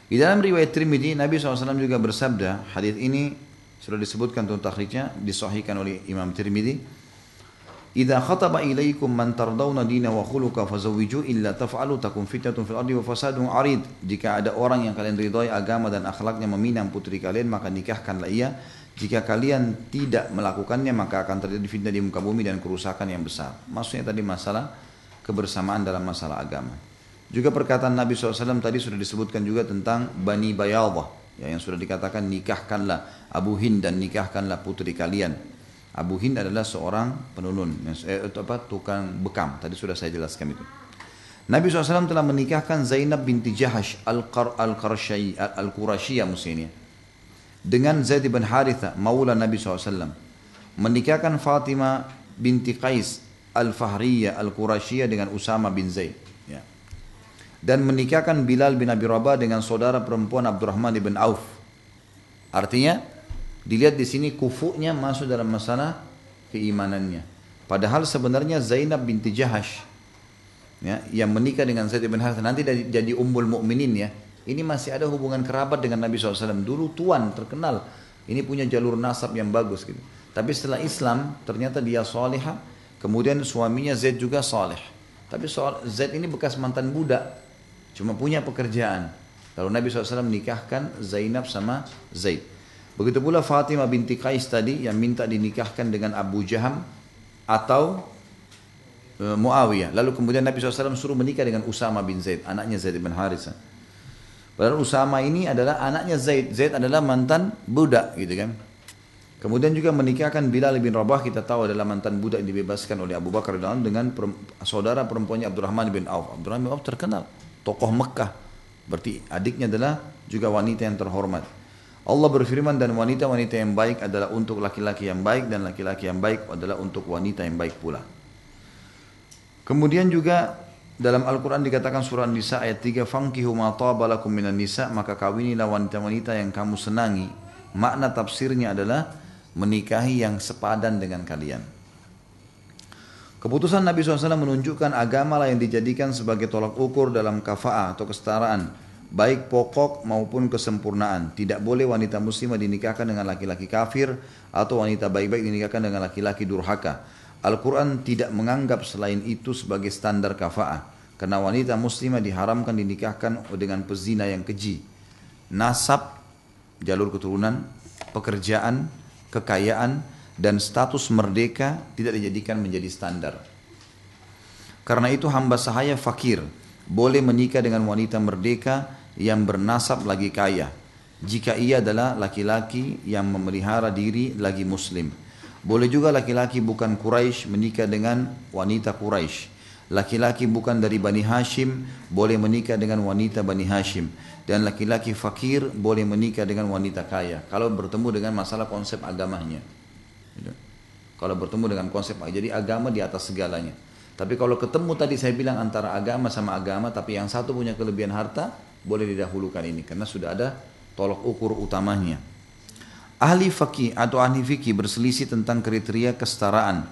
Di dalam riwayat Tirmidzi, Nabi SAW juga bersabda, hadis ini sudah disebutkan tentang takhrijnya, disahihkan oleh Imam Tirmidzi. Idza khataba ilaikum man tardawna dina wa khuluqa fazawwiju illa taf'alu takun fitnatun fil ardi wa fasadun arid. Jika ada orang yang kalian ridhai agama dan akhlaknya meminang putri kalian, maka nikahkanlah ia. Jika kalian tidak melakukannya, maka akan terjadi fitnah di muka bumi dan kerusakan yang besar. Maksudnya tadi masalah kebersamaan dalam masalah agama. Juga perkataan Nabi SAW tadi sudah disebutkan juga tentang Bani Bayadah, ya, yang sudah dikatakan nikahkanlah Abu Hind dan nikahkanlah putri kalian. Abu Hind adalah seorang penunun, tukang bekam. Tadi sudah saya jelaskan itu. Nabi SAW telah menikahkan Zainab binti Jahash Al-Qurasyiyah musuhnya dengan Zaid bin Haritha, maula Nabi SAW. Menikahkan Fatimah binti Qais Al-Fahriyah Al-Qurasyiyah dengan Usama bin Zaid. Ya. Dan menikahkan Bilal bin Abi Rabah dengan saudara perempuan Abdurrahman bin Auf. Artinya, dilihat di sini kufunya masuk dalam masalah keimanannya. Padahal sebenarnya Zainab binti Jahash, ya, yang menikah dengan Zaid bin Harithah nanti jadi ummul mukminin, ya. Ini masih ada hubungan kerabat dengan Nabi SAW. Dulu tuan terkenal, ini punya jalur nasab yang bagus gitu. Tapi setelah Islam ternyata dia salihah. Kemudian suaminya Zaid juga saleh. Tapi Zaid ini bekas mantan budak, cuma punya pekerjaan. Lalu Nabi SAW nikahkan Zainab sama Zaid. Begitu pula Fatimah binti Qais tadi yang minta dinikahkan dengan Abu Jaham atau Muawiyah. Lalu kemudian Nabi SAW suruh menikah dengan Usama bin Zaid, anaknya Zaid bin Harithah. Padahal Usama ini adalah anaknya Zaid. Zaid adalah mantan budak gitu kan. Kemudian juga menikahkan Bilal bin Rabah, kita tahu adalah mantan budak yang dibebaskan oleh Abu Bakar dengan saudara perempuannya Abdurrahman bin Auf. Abdurrahman bin Auf terkenal, tokoh Mekah. Berarti adiknya adalah juga wanita yang terhormat. Allah berfirman, dan wanita-wanita yang baik adalah untuk laki-laki yang baik, dan laki-laki yang baik adalah untuk wanita yang baik pula. Kemudian juga dalam Al-Quran dikatakan surah An-Nisa ayat 3, Fankihu ma taba lakum minan nisa, maka kawinilah wanita-wanita yang kamu senangi. Makna tafsirnya adalah menikahi yang sepadan dengan kalian. Keputusan Nabi SAW menunjukkan agama lah yang dijadikan sebagai tolak ukur dalam kafa'ah atau kesetaraan, baik pokok maupun kesempurnaan. Tidak boleh wanita muslimah dinikahkan dengan laki-laki kafir, atau wanita baik-baik dinikahkan dengan laki-laki durhaka. Al-Quran tidak menganggap selain itu sebagai standar kafa'ah. Karena wanita muslimah diharamkan dinikahkan dengan pezina yang keji. Nasab, jalur keturunan, pekerjaan, kekayaan, dan status merdeka tidak dijadikan menjadi standar. Karena itu hamba sahaya fakir boleh menikah dengan wanita merdeka yang bernasab lagi kaya, jika ia adalah laki-laki yang memelihara diri lagi muslim. Boleh juga laki-laki bukan Quraisy menikah dengan wanita Quraisy. Laki-laki bukan dari Bani Hashim boleh menikah dengan wanita Bani Hashim. Dan laki-laki fakir boleh menikah dengan wanita kaya. Kalau bertemu dengan masalah konsep agamanya. Kalau bertemu dengan konsep, jadi agama di atas segalanya. Tapi kalau ketemu tadi saya bilang antara agama sama agama, tapi yang satu punya kelebihan harta, boleh didahulukan ini. Karena sudah ada tolok ukur utamanya. Ahli fakih atau ahli fikih berselisih tentang kriteria kesetaraan.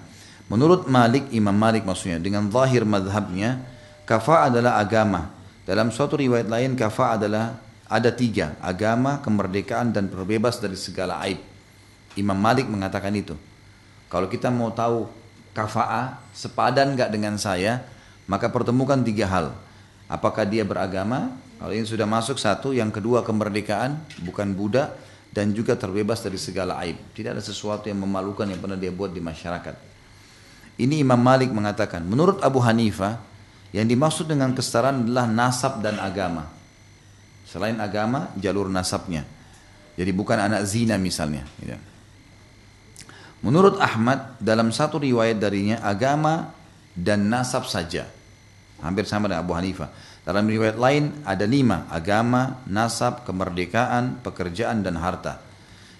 Menurut Malik, Imam Malik maksudnya, dengan zahir madhabnya, kafa adalah agama. Dalam suatu riwayat lain, kafa adalah ada 3, agama, kemerdekaan, dan terbebas dari segala aib. Imam Malik mengatakan itu. Kalau kita mau tahu kafa'ah, sepadan gak dengan saya, maka pertemukan 3 hal. Apakah dia beragama? Kalau ini sudah masuk 1, yang kedua kemerdekaan, bukan budak, dan juga terbebas dari segala aib. Tidak ada sesuatu yang memalukan yang pernah dia buat di masyarakat. Ini Imam Malik mengatakan, menurut Abu Hanifah, yang dimaksud dengan kesetaraan adalah nasab dan agama. Selain agama, jalur nasabnya. Jadi bukan anak zina misalnya. Menurut Ahmad, dalam satu riwayat darinya, agama dan nasab saja. Hampir sama dengan Abu Hanifah. Dalam riwayat lain ada 5, agama, nasab, kemerdekaan, pekerjaan, dan harta.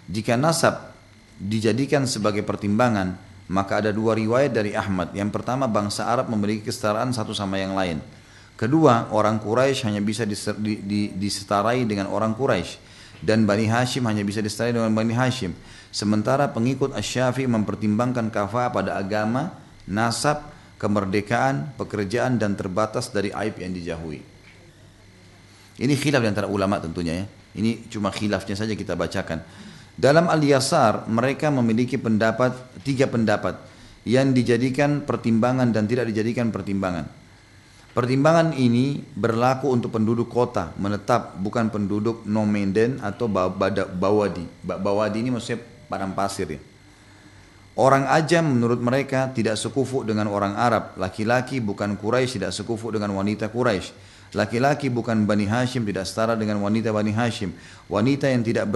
Jika nasab dijadikan sebagai pertimbangan, maka ada 2 riwayat dari Ahmad. Yang pertama, bangsa Arab memiliki kesetaraan satu sama yang lain. Kedua, orang Quraisy hanya bisa disetarai dengan orang Quraisy. Dan Bani Hashim hanya bisa disetarai dengan Bani Hashim. Sementara pengikut Asy-Syafi'i mempertimbangkan kafah pada agama, nasab, kemerdekaan, pekerjaan, dan terbatas dari aib yang dijauhi. Ini khilaf di antara ulama tentunya ya. Ini cuma khilafnya saja kita bacakan. Dalam Al-Yasar mereka memiliki 3 pendapat yang dijadikan pertimbangan dan tidak dijadikan pertimbangan. Pertimbangan ini berlaku untuk penduduk kota menetap, bukan penduduk nomeden atau bawadi. Bawadi ini maksudnya padang pasir ya. Orang Ajam menurut mereka tidak sekufu dengan orang Arab. Laki-laki bukan Quraisy tidak sekufu dengan wanita Quraisy. Laki-laki bukan Bani Hashim tidak setara dengan wanita Bani Hashim. Wanita yang tidak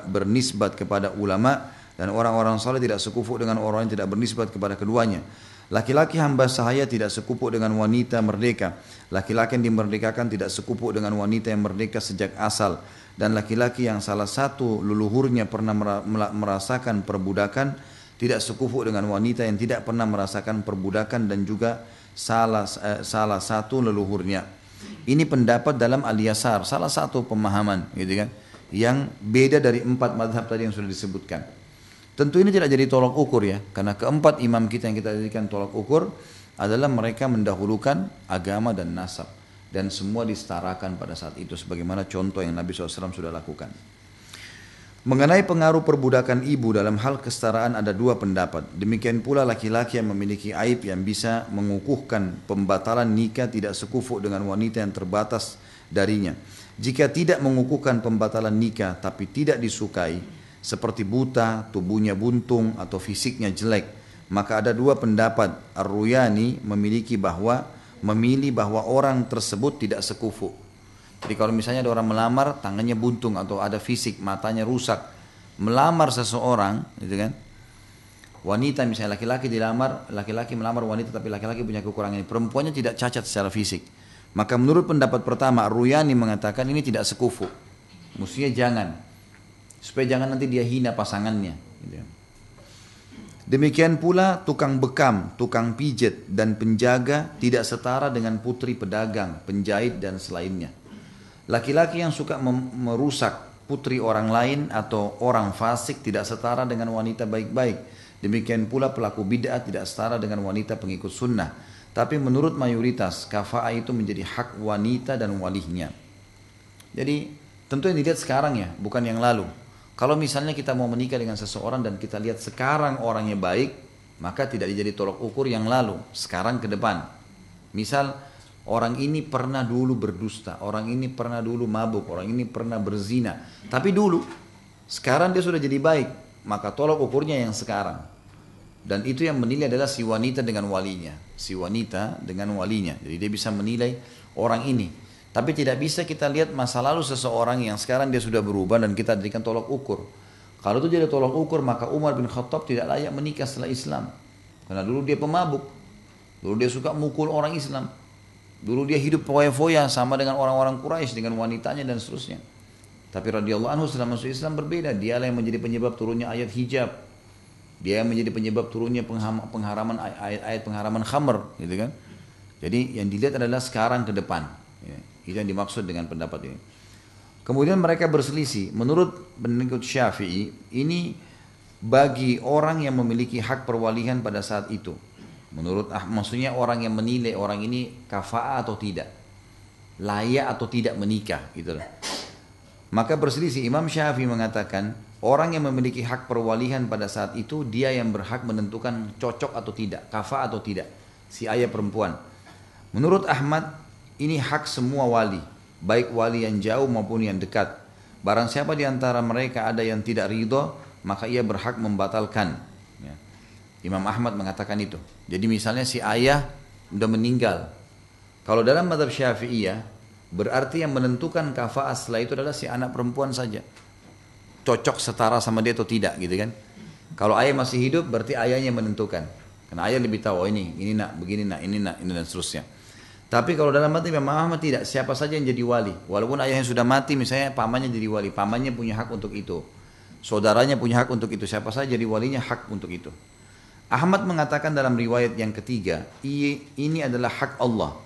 bernisbat kepada ulama dan orang-orang saleh tidak sekufu dengan orang yang tidak bernisbat kepada keduanya. Laki-laki hamba sahaya tidak sekufu dengan wanita merdeka. Laki-laki yang dimerdekakan tidak sekufu dengan wanita yang merdeka sejak asal. Dan laki-laki yang salah satu leluhurnya pernah merasakan perbudakan tidak sekufu dengan wanita yang tidak pernah merasakan perbudakan dan juga salah satu leluhurnya. Ini pendapat dalam Al-Yasar, salah satu pemahaman gitu kan, yang beda dari 4 mazhab tadi yang sudah disebutkan. Tentu ini tidak jadi tolak ukur ya, karena keempat imam kita yang kita jadikan tolak ukur adalah mereka mendahulukan agama dan nasab. Dan semua disetarakan pada saat itu sebagaimana contoh yang Nabi SAW sudah lakukan. Mengenai pengaruh perbudakan ibu dalam hal kesetaraan ada 2 pendapat. Demikian pula laki-laki yang memiliki aib yang bisa mengukuhkan pembatalan nikah tidak sekufu dengan wanita yang terbatas darinya. Jika tidak mengukuhkan pembatalan nikah tapi tidak disukai, seperti buta, tubuhnya buntung atau fisiknya jelek, maka ada 2 pendapat. Ar-Ruyani memilih bahwa orang tersebut tidak sekufu. Jadi kalau misalnya ada orang melamar, tangannya buntung atau ada fisik, matanya rusak, melamar seseorang, gitu kan? Wanita misalnya laki-laki dilamar, laki-laki melamar wanita tapi laki-laki punya kekurangan ini, perempuannya tidak cacat secara fisik. Maka menurut pendapat pertama, Ruyani mengatakan ini tidak sekufu. Mestinya jangan, supaya jangan nanti dia hina pasangannya. Gitu. Demikian pula tukang bekam, tukang pijet dan penjaga tidak setara dengan putri pedagang, penjahit dan selainnya. Laki-laki yang suka merusak putri orang lain atau orang fasik tidak setara dengan wanita baik-baik. Demikian pula pelaku bid'ah tidak setara dengan wanita pengikut sunnah. Tapi menurut mayoritas, kafa'ah itu menjadi hak wanita dan walihnya. Jadi tentu yang dilihat sekarang ya, bukan yang lalu. Kalau misalnya kita mau menikah dengan seseorang dan kita lihat sekarang orangnya baik, maka tidak jadi tolok ukur yang lalu, sekarang ke depan. Misal orang ini pernah dulu berdusta, orang ini pernah dulu mabuk, orang ini pernah berzina, tapi dulu, sekarang dia sudah jadi baik, maka tolok ukurnya yang sekarang. Dan itu yang menilai adalah si wanita dengan walinya, si wanita dengan walinya. Jadi dia bisa menilai orang ini. Tapi tidak bisa kita lihat masa lalu seseorang yang sekarang dia sudah berubah dan kita jadikan tolok ukur. Kalau itu jadi tolok ukur, maka Umar bin Khattab tidak layak menikah setelah Islam. Karena dulu dia pemabuk, dulu dia suka mukul orang Islam, dulu dia hidup foya-foya sama dengan orang-orang Quraisy dengan wanitanya dan seterusnya. Tapi radhiyallahu anhu setelah masuk Islam berbeda, dialah yang menjadi penyebab turunnya ayat hijab. Dia yang menjadi penyebab turunnya pengharaman ayat pengharaman khamr, gitu kan? Jadi yang dilihat adalah sekarang ke depan. Ya, itu yang dimaksud dengan pendapat ini. Kemudian mereka berselisih. Menurut pengikut Syafi'i, ini bagi orang yang memiliki hak perwalian pada saat itu. Maksudnya orang yang menilai orang ini kafa'ah atau tidak, layak atau tidak menikah, gitu loh. Maka berselisih. Imam Syafi'i mengatakan orang yang memiliki hak perwalian pada saat itu dia yang berhak menentukan cocok atau tidak, kafa'ah atau tidak, si ayah perempuan. Menurut Ahmad ini hak semua wali, baik wali yang jauh maupun yang dekat. Barang siapa di antara mereka ada yang tidak ridho, maka ia berhak membatalkan. Ya. Imam Ahmad mengatakan itu. Jadi misalnya si ayah sudah meninggal. Kalau dalam mazhab Syafi'iyah, berarti yang menentukan kafa'ah setelah itu adalah si anak perempuan saja. Cocok setara sama dia atau tidak, gitu kan. Kalau ayah masih hidup, berarti ayahnya menentukan. Karena ayah lebih tahu, ini nak, begini nak, ini nak, ini dan seterusnya. Tapi kalau dalam mazhab Imam Ahmad tidak, siapa saja yang jadi wali. Walaupun ayahnya sudah mati, misalnya pamannya jadi wali, pamannya punya hak untuk itu. Saudaranya punya hak untuk itu, siapa saja jadi walinya hak untuk itu. Ahmad mengatakan dalam riwayat yang ketiga, ini adalah hak Allah.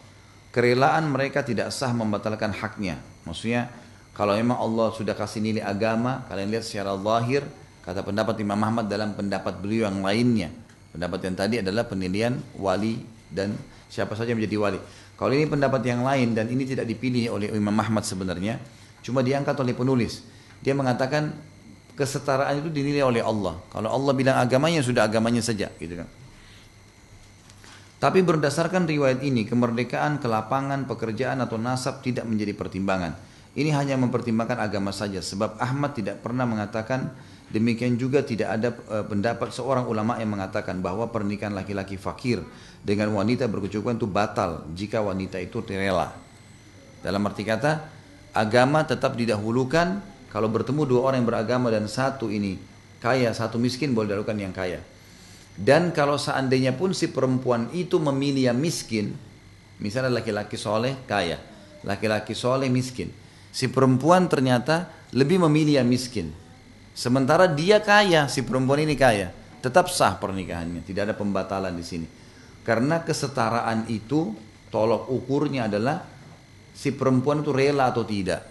Kerelaan mereka tidak sah membatalkan haknya. Maksudnya, kalau memang Allah sudah kasih nilai agama, kalian lihat secara zahir, kata pendapat Imam Ahmad dalam pendapat beliau yang lainnya. Pendapat yang tadi adalah penilaian wali dan siapa saja menjadi wali. Kalau ini pendapat yang lain dan ini tidak dipilih oleh Imam Ahmad sebenarnya, cuma diangkat oleh penulis. Dia mengatakan kesetaraan itu dinilai oleh Allah. Kalau Allah bilang agamanya, sudah agamanya saja, gitu kan. Tapi berdasarkan riwayat ini, kemerdekaan, kelapangan, pekerjaan atau nasab tidak menjadi pertimbangan. Ini hanya mempertimbangkan agama saja, sebab Ahmad tidak pernah mengatakan. Demikian juga tidak ada pendapat seorang ulama yang mengatakan bahwa pernikahan laki-laki fakir dengan wanita berkecukupan itu batal jika wanita itu rela. Dalam arti kata, agama tetap didahulukan. Kalau bertemu dua orang yang beragama dan satu ini kaya, satu miskin, boleh didahulukan yang kaya. Dan kalau seandainya pun si perempuan itu memilih yang miskin, misalnya laki-laki soleh kaya, laki-laki soleh miskin, si perempuan ternyata lebih memilih yang miskin. Sementara dia kaya, si perempuan ini kaya, tetap sah pernikahannya, tidak ada pembatalan di sini. Karena kesetaraan itu tolok ukurnya adalah si perempuan itu rela atau tidak.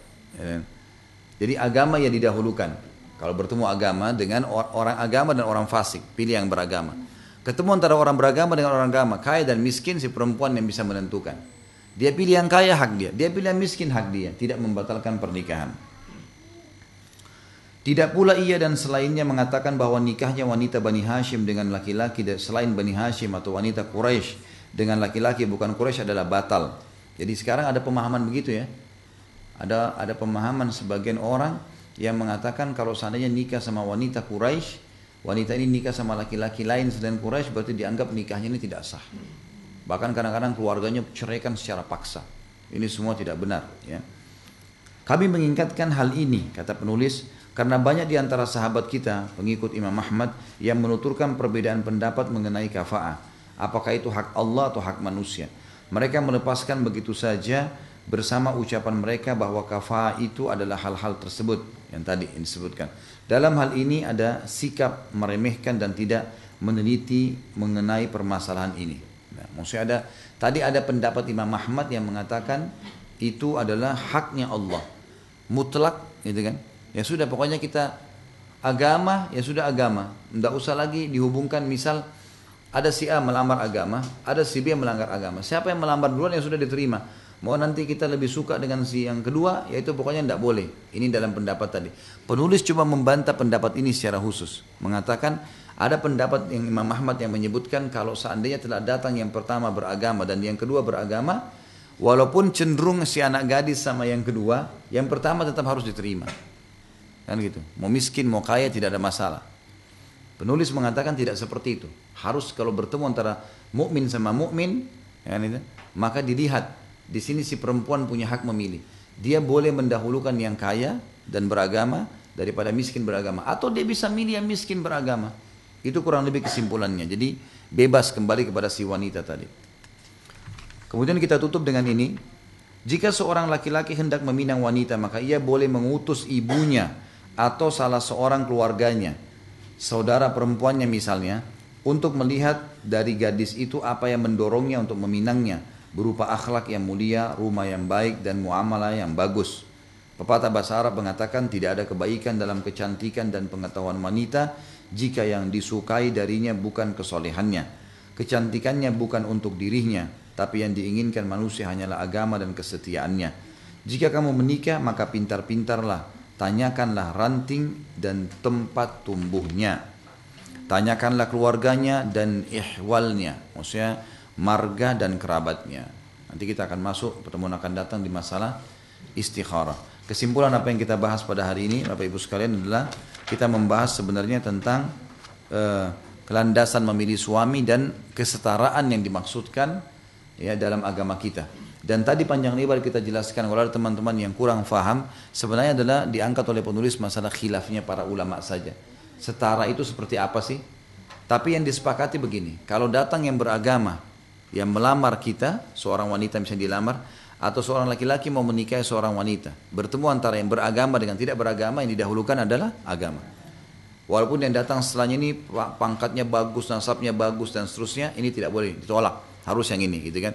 Jadi agama yang didahulukan. Kalau bertemu agama dengan orang agama dan orang fasik, pilih yang beragama. Ketemu antara orang beragama dengan orang agama, kaya dan miskin, si perempuan yang bisa menentukan. Dia pilih yang kaya, hak dia. Dia pilih yang miskin, hak dia. Tidak membatalkan pernikahan. Tidak pula ia dan selainnya mengatakan bahwa nikahnya wanita Bani Hashim dengan laki-laki selain Bani Hashim atau wanita Quraisy dengan laki-laki bukan Quraisy adalah batal. Jadi sekarang ada pemahaman begitu ya. Ada pemahaman sebagian orang yang mengatakan kalau seandainya nikah sama wanita Quraisy, wanita ini nikah sama laki-laki lain selain Quraisy berarti dianggap nikahnya ini tidak sah. Bahkan kadang-kadang keluarganya ceraikan secara paksa. Ini semua tidak benar ya. Kami mengingatkan hal ini, kata penulis, karena banyak di antara sahabat kita, pengikut Imam Ahmad, yang menuturkan perbedaan pendapat mengenai kafa'ah. Apakah itu hak Allah atau hak manusia? Mereka melepaskan begitu saja bersama ucapan mereka bahwa kafa'ah itu adalah hal-hal tersebut yang tadi disebutkan. Dalam hal ini ada sikap meremehkan dan tidak meneliti mengenai permasalahan ini. Nah, maksudnya tadi ada pendapat Imam Ahmad yang mengatakan itu adalah haknya Allah. Mutlak, gitu kan? Ya sudah, pokoknya kita agama, ya sudah agama. Tidak usah lagi dihubungkan, misal ada si A melamar agama, ada si B yang melanggar agama. Siapa yang melamar duluan yang sudah diterima. Mau nanti kita lebih suka dengan si yang kedua, yaitu pokoknya tidak boleh. Ini dalam pendapat tadi. Penulis cuma membantah pendapat ini secara khusus. Mengatakan ada pendapat yang Imam Ahmad yang menyebutkan kalau seandainya telah datang yang pertama beragama dan yang kedua beragama, walaupun cenderung si anak gadis sama yang kedua, yang pertama tetap harus diterima. Kan gitu. Mau miskin, mau kaya tidak ada masalah. Penulis mengatakan tidak seperti itu. Harus kalau bertemu antara mukmin sama mukmin, kan itu, maka dilihat di sini si perempuan punya hak memilih. Dia boleh mendahulukan yang kaya dan beragama daripada miskin beragama, atau dia bisa milih yang miskin beragama. Itu kurang lebih kesimpulannya. Jadi bebas kembali kepada si wanita tadi. Kemudian kita tutup dengan ini. Jika seorang laki-laki hendak meminang wanita, maka ia boleh mengutus ibunya atau salah seorang keluarganya, saudara perempuannya misalnya, untuk melihat dari gadis itu apa yang mendorongnya untuk meminangnya, berupa akhlak yang mulia, rumah yang baik, dan muamalah yang bagus. Pepatah bahasa Arab mengatakan tidak ada kebaikan dalam kecantikan dan pengetahuan wanita jika yang disukai darinya bukan kesolehannya. Kecantikannya bukan untuk dirinya, tapi yang diinginkan manusia hanyalah agama dan kesetiaannya. Jika kamu menikah, maka pintar-pintarlah, tanyakanlah ranting dan tempat tumbuhnya. Tanyakanlah keluarganya dan ihwalnya, maksudnya marga dan kerabatnya. Nanti kita akan masuk, pertemuan akan datang di masalah istikharah. Kesimpulan apa yang kita bahas pada hari ini, Bapak Ibu sekalian, adalah kita membahas sebenarnya tentang kelandasan memilih suami dan kesetaraan yang dimaksudkan ya dalam agama kita. Dan tadi panjang lebar kita jelaskan, kalau ada teman-teman yang kurang faham, sebenarnya adalah diangkat oleh penulis masalah khilafnya para ulama saja. Setara itu seperti apa sih? Tapi yang disepakati begini, kalau datang yang beragama, yang melamar kita, seorang wanita misalnya dilamar, atau seorang laki-laki mau menikahi seorang wanita, bertemu antara yang beragama dengan tidak beragama, yang didahulukan adalah agama. Walaupun yang datang setelahnya ini pangkatnya bagus, nasabnya bagus dan seterusnya, ini tidak boleh ditolak, harus yang ini, gitu kan.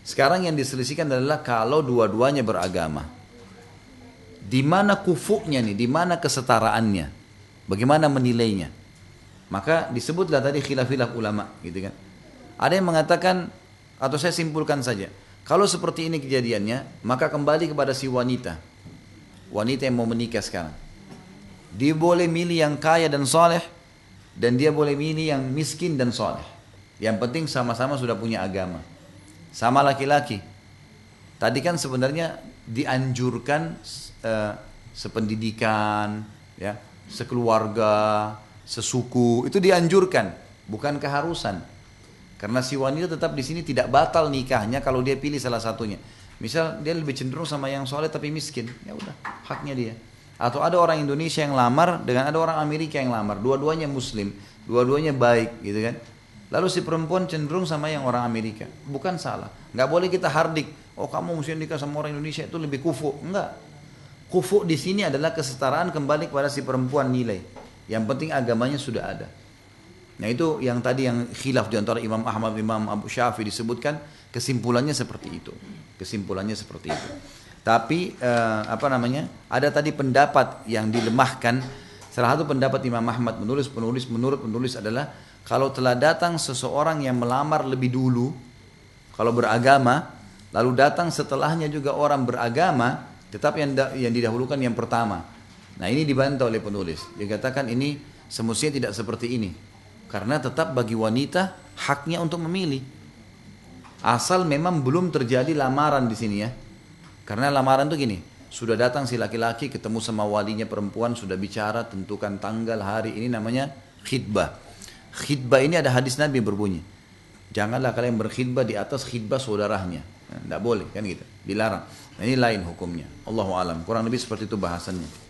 Sekarang yang diselisihkan adalah kalau dua-duanya beragama, di mana kufuknya nih, di mana kesetaraannya, bagaimana menilainya. Maka disebutlah tadi khilaf-khilaf ulama, gitu kan. Ada yang mengatakan, atau saya simpulkan saja, kalau seperti ini kejadiannya, maka kembali kepada si wanita. Wanita yang mau menikah sekarang. Dia boleh milih yang kaya dan soleh, dan dia boleh milih yang miskin dan soleh. Yang penting sama-sama sudah punya agama. Sama laki-laki. Tadi kan sebenarnya dianjurkan sependidikan, ya, sekeluarga, sesuku, itu dianjurkan, bukan keharusan. Karena si wanita tetap di sini tidak batal nikahnya kalau dia pilih salah satunya. Misal dia lebih cenderung sama yang soleh tapi miskin, ya udah haknya dia. Atau ada orang Indonesia yang lamar dengan ada orang Amerika yang lamar, dua-duanya Muslim, dua-duanya baik, gitu kan? Lalu si perempuan cenderung sama yang orang Amerika, bukan salah. Nggak boleh kita hardik, oh kamu mesti nikah sama orang Indonesia itu lebih kufu, enggak. Kufu di sini adalah kesetaraan kembali kepada si perempuan nilai. Yang penting agamanya sudah ada. Nah itu yang tadi yang khilaf di antara Imam Ahmad, Imam Abu Syafi'i disebutkan, kesimpulannya seperti itu. Kesimpulannya seperti itu. Tapi ada tadi pendapat yang dilemahkan. Salah satu pendapat Imam Ahmad menurut penulis adalah kalau telah datang seseorang yang melamar lebih dulu, kalau beragama, lalu datang setelahnya juga orang beragama, tetap yang didahulukan yang pertama. Nah ini dibantah oleh penulis. Dia katakan ini semestinya tidak seperti ini. Karena tetap bagi wanita haknya untuk memilih. Asal memang belum terjadi lamaran di sini ya. Karena lamaran itu gini, sudah datang si laki-laki ketemu sama walinya perempuan, sudah bicara, tentukan tanggal, hari, ini namanya khidbah. Khidbah ini ada hadis Nabi berbunyi, janganlah kalian berkhidbah di atas khidbah saudaranya. Nah, tidak boleh kan gitu, dilarang. Nah, ini lain hukumnya. Allahu alam. Kurang lebih seperti itu bahasannya.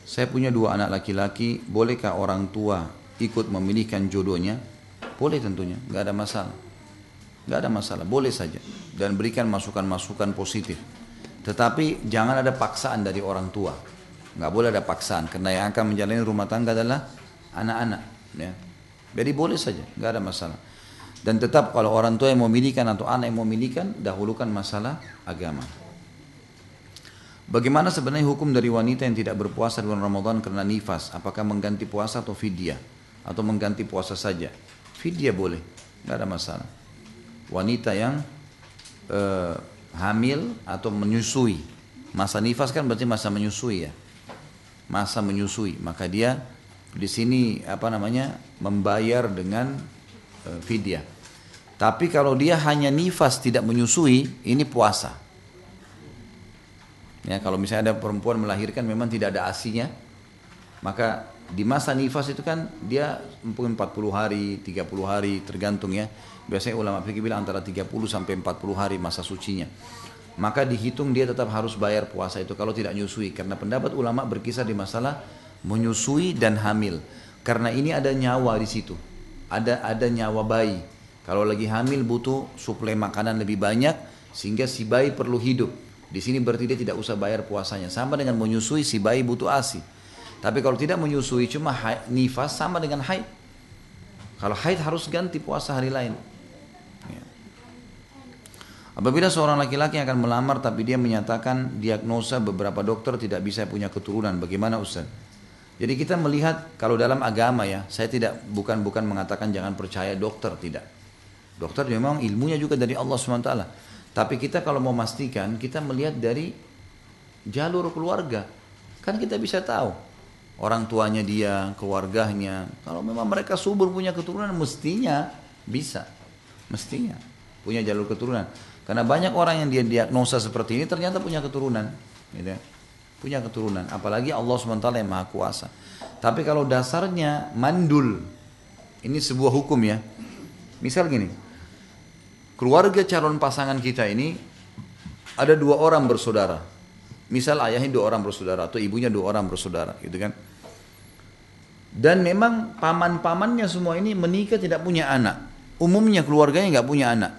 Saya punya 2 anak laki-laki, bolehkah orang tua ikut memilihkan jodohnya? Boleh tentunya, nggak ada masalah. Nggak ada masalah, boleh saja. Dan berikan masukan-masukan positif. Tetapi jangan ada paksaan dari orang tua. Nggak boleh ada paksaan, karena yang akan menjalani rumah tangga adalah anak-anak. Ya. Jadi boleh saja, nggak ada masalah. Dan tetap kalau orang tua yang mau memilihkan atau anak yang mau memilihkan, dahulukan masalah agama. Bagaimana sebenarnya hukum dari wanita yang tidak berpuasa di bulan Ramadan karena nifas? Apakah mengganti puasa atau fidyah? atau mengganti puasa saja. Fidyah boleh, nggak ada masalah. Wanita yang hamil atau menyusui, masa nifas kan berarti masa menyusui ya, masa menyusui, maka dia di sini membayar dengan fidyah. Tapi kalau dia hanya nifas tidak menyusui, ini puasa. Ya, kalau misalnya ada perempuan melahirkan memang tidak ada ASI-nya, maka di masa nifas itu kan dia mungkin 40 hari, 30 hari tergantung ya. Biasanya ulama fikih bilang antara 30 sampai 40 hari masa sucinya. Maka dihitung dia tetap harus bayar puasa itu kalau tidak menyusui. Karena pendapat ulama berkisar di masalah menyusui dan hamil. Karena ini ada nyawa di situ. Ada nyawa bayi. Kalau lagi hamil butuh suplai makanan lebih banyak sehingga si bayi perlu hidup. Di sini berarti dia tidak usah bayar puasanya. Sama dengan menyusui, si bayi butuh ASI. Tapi kalau tidak menyusui cuma nifas sama dengan haid. Kalau haid harus ganti puasa hari lain. Ya. Apabila seorang laki-laki akan melamar tapi dia menyatakan diagnosa beberapa dokter tidak bisa punya keturunan, bagaimana Ustaz? Jadi kita melihat kalau dalam agama ya, saya bukan mengatakan jangan percaya dokter, tidak. Dokter memang ilmunya juga dari Allah SWT. Tapi kita kalau mau memastikan, kita melihat dari jalur keluarga. Kan kita bisa tahu orang tuanya dia, keluarganya. Kalau memang mereka subur punya keturunan, mestinya bisa. Mestinya punya jalur keturunan. Karena banyak orang yang dia diagnosa seperti ini ternyata punya keturunan. Gitu. Punya keturunan. Apalagi Allah SWT yang Maha Kuasa. Tapi kalau dasarnya mandul, ini sebuah hukum ya. Misal gini, keluarga calon pasangan kita ini ada 2 orang bersaudara. Misal ayahnya 2 orang bersaudara atau ibunya 2 orang bersaudara, gitu kan. Dan memang paman-pamannya semua ini menikah tidak punya anak. Umumnya keluarganya nggak punya anak.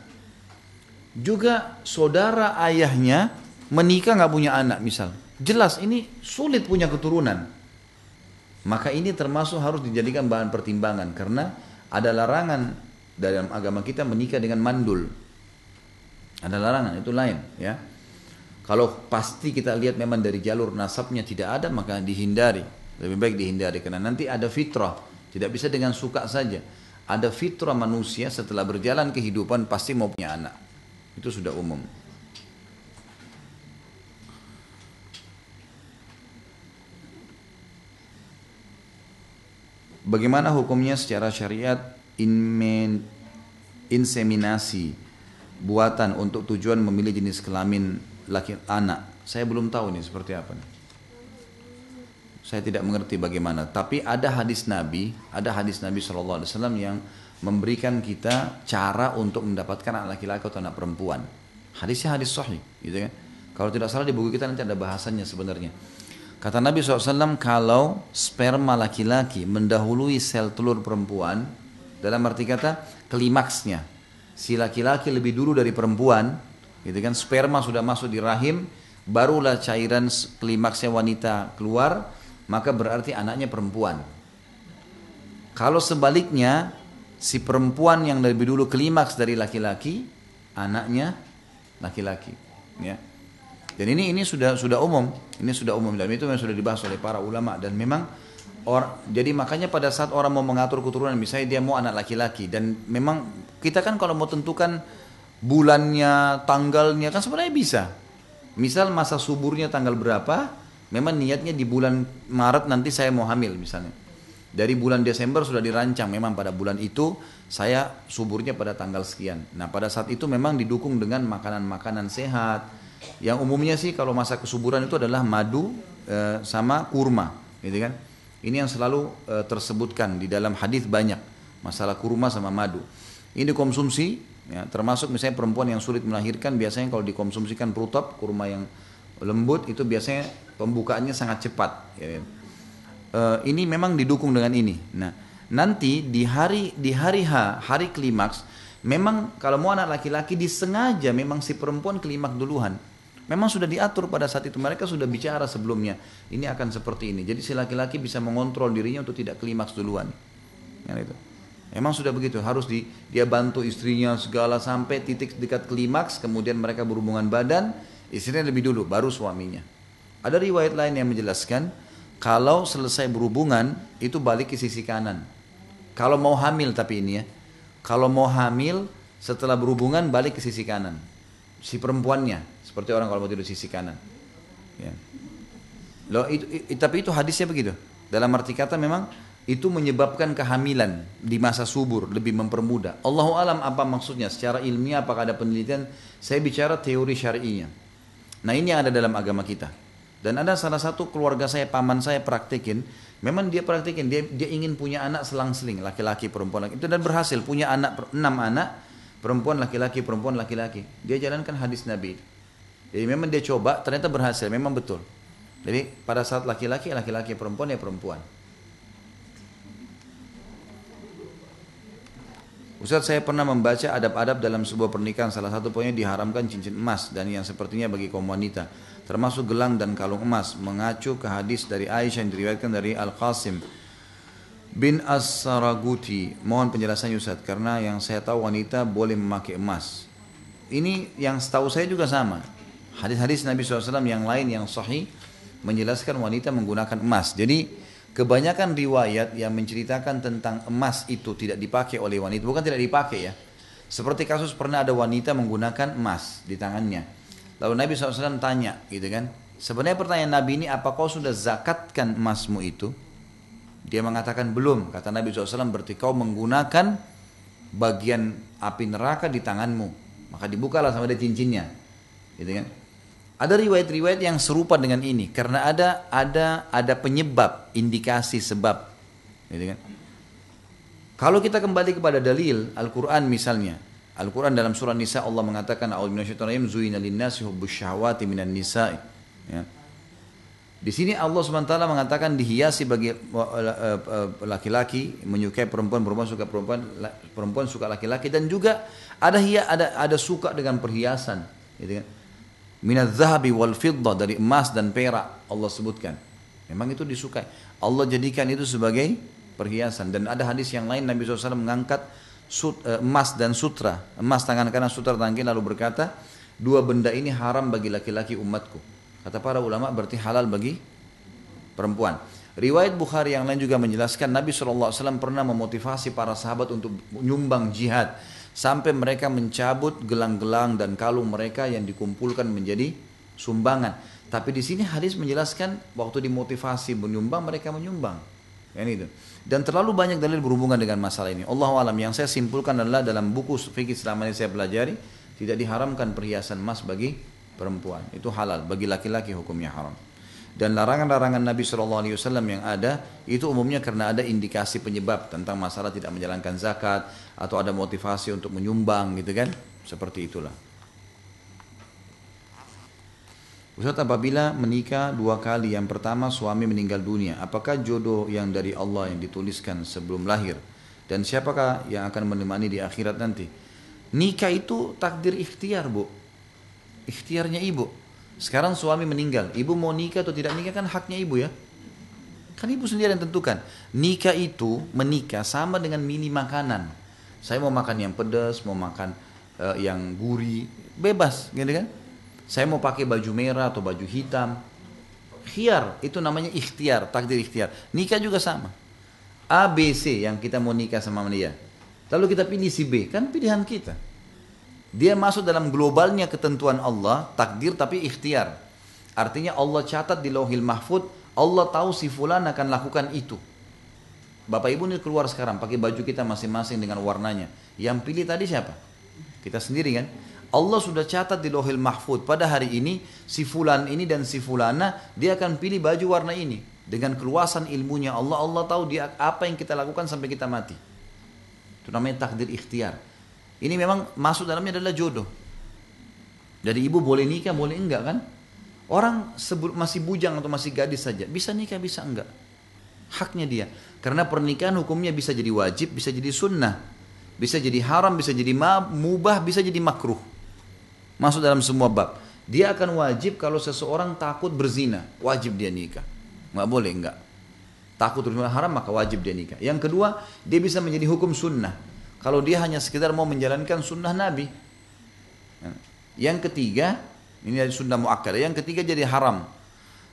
Juga saudara ayahnya menikah nggak punya anak misal. Jelas ini sulit punya keturunan. Maka ini termasuk harus dijadikan bahan pertimbangan karena ada larangan dalam agama kita menikah dengan mandul. Ada larangan, itu lain ya. Kalau pasti kita lihat memang dari jalur nasabnya tidak ada, maka dihindari. Lebih baik dihindari karena nanti ada fitrah. Tidak bisa dengan suka saja. Ada fitrah manusia setelah berjalan kehidupan pasti mau punya anak. Itu sudah umum. Bagaimana hukumnya secara syariat inseminasi buatan untuk tujuan memilih jenis kelamin laki anak? Saya belum tahu ini seperti apa nih. Saya tidak mengerti bagaimana. Tapi ada hadis Nabi SAW yang memberikan kita cara untuk mendapatkan anak laki-laki atau anak perempuan. Hadisnya hadis sahih, gitu kan? Kalau tidak salah di buku kita nanti ada bahasannya sebenarnya. Kata Nabi SAW, kalau sperma laki-laki mendahului sel telur perempuan, dalam arti kata klimaksnya, si laki-laki lebih dulu dari perempuan, gitu kan? Sperma sudah masuk di rahim, barulah cairan klimaksnya wanita keluar, maka berarti anaknya perempuan. Kalau sebaliknya, si perempuan yang lebih dulu klimaks dari laki-laki, anaknya laki-laki, ya. Dan ini sudah umum, dan itu memang sudah dibahas oleh para ulama dan memang jadi makanya pada saat orang mau mengatur keturunan, misalnya dia mau anak laki-laki dan memang kita kan kalau mau tentukan bulannya, tanggalnya kan sebenarnya bisa. Misal masa suburnya tanggal berapa, memang niatnya di bulan Maret nanti saya mau hamil misalnya. Dari bulan Desember sudah dirancang memang pada bulan itu saya suburnya pada tanggal sekian. Nah pada saat itu memang didukung dengan makanan-makanan sehat. Yang umumnya sih kalau masa kesuburan itu adalah madu sama kurma, gitu kan? Ini yang selalu tersebutkan di dalam hadis banyak masalah kurma sama madu. Ini dikonsumsi, ya, termasuk misalnya perempuan yang sulit melahirkan biasanya kalau dikonsumsikan rutab kurma yang lembut itu biasanya pembukaannya sangat cepat. Ya. Ini memang didukung dengan ini. Nah nanti di hari H, hari klimaks, memang kalau mau anak laki-laki disengaja memang si perempuan klimaks duluan. Memang sudah diatur pada saat itu, mereka sudah bicara sebelumnya, ini akan seperti ini. Jadi si laki-laki bisa mengontrol dirinya untuk tidak klimaks duluan. Ya, itu. Memang sudah begitu, harus dia bantu istrinya segala sampai titik dekat klimaks, kemudian mereka berhubungan badan, istrinya lebih dulu, baru suaminya. Ada riwayat lain yang menjelaskan, kalau selesai berhubungan, itu balik ke sisi kanan. Kalau mau hamil tapi ini ya. Kalau mau hamil setelah berhubungan balik ke sisi kanan. Si perempuannya. Seperti orang kalau mau tidur sisi kanan. Ya. Loh, tapi itu hadisnya begitu. Dalam arti kata memang itu menyebabkan kehamilan di masa subur, lebih mempermudah. Allahu alam apa maksudnya secara ilmiah, apakah ada penelitian? Saya bicara teori syar'inya. Nah ini yang ada dalam agama kita. Dan ada salah satu keluarga saya, paman saya praktekin. Memang dia praktekin, dia ingin punya anak selang-seling, laki-laki, perempuan, laki. Itu dan berhasil, punya anak, 6 anak, perempuan, laki-laki, perempuan, laki-laki. Dia jalankan hadis Nabi. Jadi memang dia coba, ternyata berhasil, memang betul. Jadi pada saat laki-laki, laki-laki, perempuan, ya perempuan. Ustaz, saya pernah membaca adab-adab dalam sebuah pernikahan. Salah satu poinnya diharamkan cincin emas dan yang sepertinya bagi kaum wanita, termasuk gelang dan kalung emas, mengacu ke hadis dari Aisyah yang diriwayatkan dari Al-Qasim bin As-Saraguti. Mohon penjelasannya Ustaz, karena yang saya tahu wanita boleh memakai emas. Ini yang setahu saya juga sama. Hadis-hadis Nabi SAW yang lain yang sahih menjelaskan wanita menggunakan emas. Jadi kebanyakan riwayat yang menceritakan tentang emas itu tidak dipakai oleh wanita, bukan tidak dipakai ya. Seperti kasus pernah ada wanita menggunakan emas di tangannya. Lalu Nabi SAW tanya gitu kan. Sebenarnya pertanyaan Nabi ini, apa kau sudah zakatkan emasmu itu? Dia mengatakan belum. Kata Nabi SAW, berarti kau menggunakan bagian api neraka di tanganmu. Maka dibukalah sama dia cincinnya. Gitu kan. Ada riwayat-riwayat yang serupa dengan ini karena ada penyebab, indikasi sebab, gitu kan. Kalau kita kembali kepada dalil Al-Qur'an misalnya, Al-Qur'an dalam surah Nisa Allah mengatakan a'udzu minasyaitonir rajim zuina lin-nasi hubbus syahawati minan nisa'i. Ya. Di sini Allah SWT mengatakan dihiasi bagi laki-laki menyukai perempuan, perempuan suka perempuan, perempuan suka laki-laki, dan juga ada suka dengan perhiasan, gitu kan. Minadz zahabi wal fiddah, dari emas dan perak Allah sebutkan. Memang itu disukai. Allah jadikan itu sebagai perhiasan. Dan ada hadis yang lain Nabi SAW mengangkat emas dan sutra, emas tangan kanan, sutra tangan kiri, lalu berkata, dua benda ini haram bagi laki-laki umatku. Kata para ulama berarti halal bagi perempuan. Riwayat Bukhari yang lain juga menjelaskan Nabi SAW pernah memotivasi para sahabat untuk menyumbang jihad. Sampai mereka mencabut gelang-gelang dan kalung mereka yang dikumpulkan menjadi sumbangan. Tapi di sini hadis menjelaskan waktu dimotivasi menyumbang, mereka menyumbang. Itu. Dan terlalu banyak dalil berhubungan dengan masalah ini. Allahu alam, yang saya simpulkan adalah dalam buku fikih selama ini saya pelajari, tidak diharamkan perhiasan emas bagi perempuan. Itu halal, bagi laki-laki hukumnya haram. Dan larangan-larangan Nabi SAW yang ada itu umumnya karena ada indikasi penyebab tentang masalah tidak menjalankan zakat atau ada motivasi untuk menyumbang, gitu kan, seperti itulah. Ustaz, apabila menikah 2 kali, yang pertama suami meninggal dunia, apakah jodoh yang dari Allah yang dituliskan sebelum lahir, dan siapakah yang akan menemani di akhirat nanti? Nikah itu takdir ikhtiar, Bu, ikhtiarnya ibu. Sekarang suami meninggal, ibu mau nikah atau tidak nikah kan haknya ibu ya. Kan ibu sendiri yang tentukan. Nikah itu, menikah sama dengan milih makanan. Saya mau makan yang pedas, mau makan yang gurih, bebas gitu kan. Saya mau pakai baju merah atau baju hitam, khiyar, itu namanya ikhtiar, takdir ikhtiar. Nikah juga sama. A, B, C yang kita mau nikah sama dia. Lalu kita pilih si B, kan pilihan kita. Dia masuk dalam globalnya ketentuan Allah, takdir tapi ikhtiar. Artinya Allah catat di Lauhil Mahfud, Allah tahu si fulan akan lakukan itu. Bapak Ibu ini keluar sekarang pakai baju kita masing-masing dengan warnanya. Yang pilih tadi siapa? Kita sendiri kan? Allah sudah catat di Lauhil Mahfud, pada hari ini si fulan ini dan si fulana dia akan pilih baju warna ini. Dengan keluasan ilmunya Allah, Allah tahu dia apa yang kita lakukan sampai kita mati. Itu namanya takdir ikhtiar. Ini memang masuk dalamnya adalah jodoh. Jadi ibu boleh nikah, boleh enggak kan? Orang masih bujang atau masih gadis saja, bisa nikah, bisa enggak. Haknya dia. Karena pernikahan hukumnya bisa jadi wajib, bisa jadi sunnah. Bisa jadi haram, bisa jadi mubah, bisa jadi makruh. Masuk dalam semua bab. Dia akan wajib kalau seseorang takut berzina, wajib dia nikah. Enggak boleh enggak. Takut berzina haram, maka wajib dia nikah. Yang kedua, dia bisa menjadi hukum sunnah. Kalau dia hanya sekedar mau menjalankan sunnah Nabi. Yang ketiga, ini dari sunnah muakkadah. Yang ketiga jadi haram.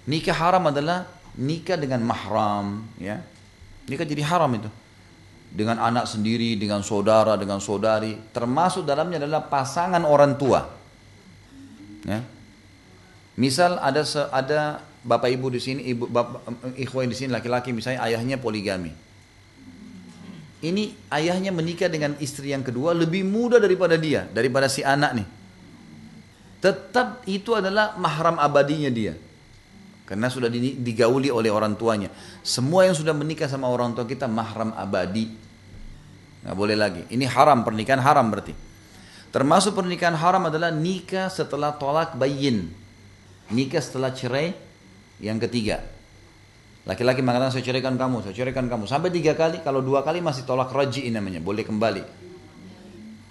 Nikah haram adalah nikah dengan mahram. Ya. Nikah jadi haram itu. dengan anak sendiri, dengan saudara, dengan saudari, termasuk dalamnya adalah pasangan orang tua. Ya. Misal ada bapak ibu di sini, ikhwan di sini laki-laki misalnya ayahnya poligami. Ini ayahnya menikah dengan istri yang kedua lebih muda daripada dia, daripada si anak nih. Tetap itu adalah mahram abadinya dia. Karena sudah digauli oleh orang tuanya. Semua yang sudah menikah sama orang tua kita mahram abadi. Nggak boleh lagi. Ini haram, pernikahan haram berarti. Termasuk pernikahan haram adalah nikah setelah tolak bayin. Nikah setelah cerai yang ketiga. Laki-laki mengatakan saya ceraikan kamu. Sampai 3 kali, kalau 2 kali masih tolak raj'i namanya, boleh kembali.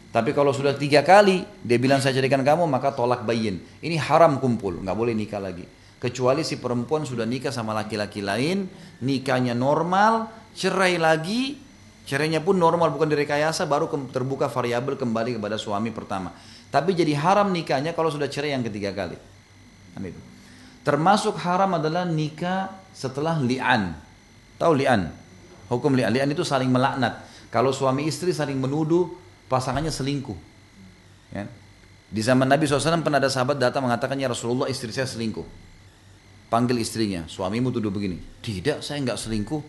Tapi kalau sudah 3 kali, dia bilang saya ceraikan kamu, maka tolak bayin. Ini haram kumpul, nggak boleh nikah lagi. Kecuali si perempuan sudah nikah sama laki-laki lain, nikahnya normal, cerai lagi, cerainya pun normal, bukan direkayasa, baru terbuka variabel kembali kepada suami pertama. Tapi jadi haram nikahnya kalau sudah cerai yang ketiga kali. Termasuk haram adalah nikah setelah li'an. Tahu li'an? Hukum li'an. Li'an itu saling melaknat. Kalau suami istri saling menuduh pasangannya selingkuh. Ya. Di zaman Nabi SAW pernah ada sahabat datang mengatakan, ya Rasulullah istri saya selingkuh. Panggil istrinya, suamimu tuduh begini. Tidak, saya enggak selingkuh.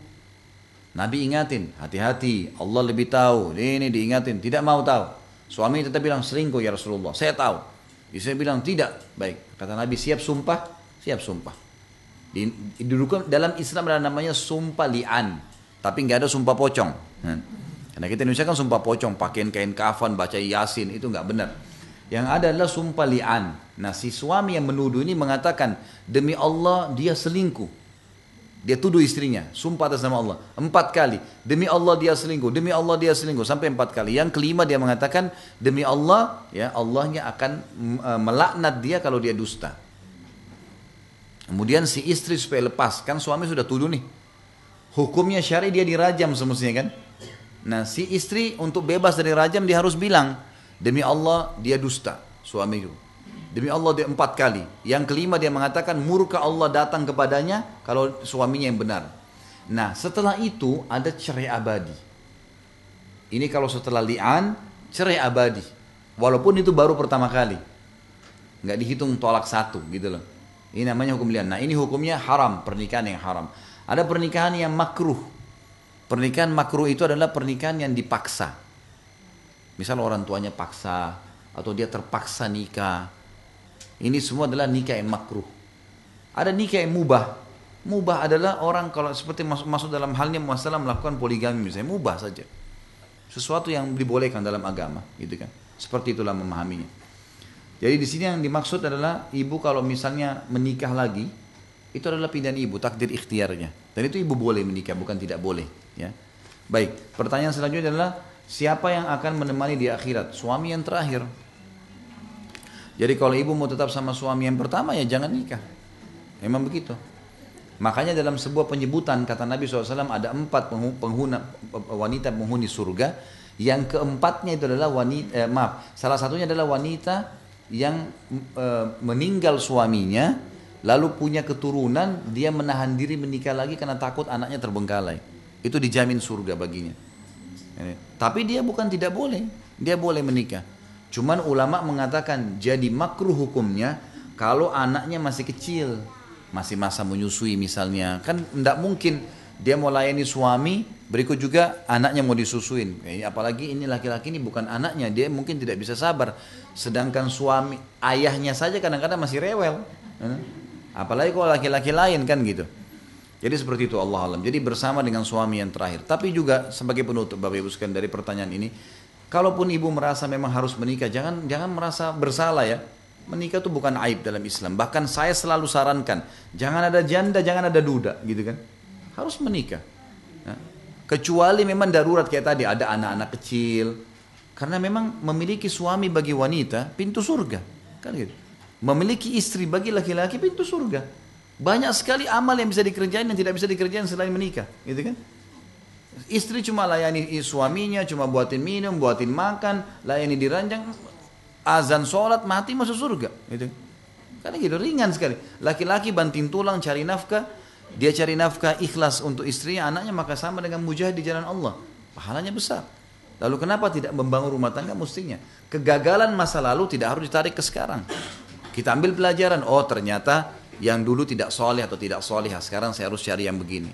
Nabi ingatin, hati-hati, Allah lebih tahu. Ini diingatin, tidak mau tahu. Suami tetap bilang selingkuh ya Rasulullah, saya tahu. Istri bilang tidak. Baik, kata Nabi siap sumpah. Siap sumpah. Dalam Islam ada namanya sumpah li'an. Tapi nggak ada sumpah pocong. Karena kita Indonesia kan sumpah pocong. Pakaian kain kafan, baca yasin. Itu nggak benar. Yang ada adalah sumpah li'an. Nah si suami yang menuduh ini mengatakan, demi Allah dia selingkuh. Dia tuduh istrinya. Sumpah atas nama Allah. 4 kali. Demi Allah dia selingkuh. Demi Allah dia selingkuh. Sampai 4 kali. Yang kelima dia mengatakan, demi Allah, ya Allahnya akan melaknat dia kalau dia dusta. Kemudian si istri supaya lepas, kan suami sudah tuduh nih. Hukumnya syar'i dia dirajam semestinya kan. Nah si istri untuk bebas dari rajam dia harus bilang, demi Allah dia dusta suamiku. Demi Allah dia 4 kali. Yang kelima dia mengatakan murka Allah datang kepadanya kalau suaminya yang benar. Nah setelah itu ada cerai abadi. Ini kalau setelah li'an, cerai abadi. Walaupun itu baru pertama kali. Nggak dihitung tolak 1 gitu loh. Ini namanya hukum li'an. Nah ini hukumnya haram, pernikahan yang haram. Ada pernikahan yang makruh. Pernikahan makruh itu adalah pernikahan yang dipaksa. Misal orang tuanya paksa, atau dia terpaksa nikah. Ini semua adalah nikah yang makruh. Ada nikah yang mubah. Mubah adalah orang kalau seperti masuk dalam halnya masalah melakukan poligami misalnya. Mubah saja. Sesuatu yang dibolehkan dalam agama. Gitu kan. Seperti itulah memahaminya. Jadi di sini yang dimaksud adalah ibu kalau misalnya menikah lagi, itu adalah pilihan ibu, takdir ikhtiarnya. Dan itu ibu boleh menikah, bukan tidak boleh. Ya. Baik, pertanyaan selanjutnya adalah siapa yang akan menemani di akhirat? Suami yang terakhir. Jadi kalau ibu mau tetap sama suami yang pertama ya jangan nikah. Memang begitu. Makanya dalam sebuah penyebutan kata Nabi SAW ada 4 wanita penghuni surga. Yang keempatnya itu adalah salah satunya adalah wanita yang meninggal suaminya lalu punya keturunan, dia menahan diri menikah lagi karena takut anaknya terbengkalai. Itu dijamin surga baginya. Tapi dia bukan tidak boleh, dia boleh menikah. Cuman ulama mengatakan jadi makruh hukumnya kalau anaknya masih kecil, masih masa menyusui misalnya. Kan tidak mungkin dia mau layani suami, berikut juga anaknya mau disusuin. Apalagi ini laki-laki ini bukan anaknya, dia mungkin tidak bisa sabar. Sedangkan suami, ayahnya saja kadang-kadang masih rewel. Apalagi kalau laki-laki lain kan gitu. Jadi seperti itu Allah alam. Jadi bersama dengan suami yang terakhir. Tapi juga sebagai penutup Bapak Ibu sekalian dari pertanyaan ini, kalaupun ibu merasa memang harus menikah, jangan merasa bersalah ya. Menikah itu bukan aib dalam Islam. Bahkan saya selalu sarankan, jangan ada janda, jangan ada duda, gitu kan. Harus menikah. Nah, kecuali memang darurat kayak tadi, ada anak-anak kecil. Karena memang memiliki suami bagi wanita, pintu surga. Kan gitu. Memiliki istri bagi laki-laki, pintu surga. Banyak sekali amal yang bisa dikerjain dan tidak bisa dikerjain selain menikah. Gitu kan. Istri cuma layani suaminya, cuma buatin minum, buatin makan, layani diranjang, azan sholat, mati masuk surga. Gitu. Karena gitu, ringan sekali. Laki-laki banting tulang cari nafkah, dia cari nafkah ikhlas untuk istrinya, anaknya, maka sama dengan mujahid di jalan Allah. Pahalanya besar. Lalu kenapa tidak membangun rumah tangga mestinya? Kegagalan masa lalu tidak harus ditarik ke sekarang. Kita ambil pelajaran, oh ternyata yang dulu tidak soleh atau tidak solehah, sekarang saya harus cari yang begini.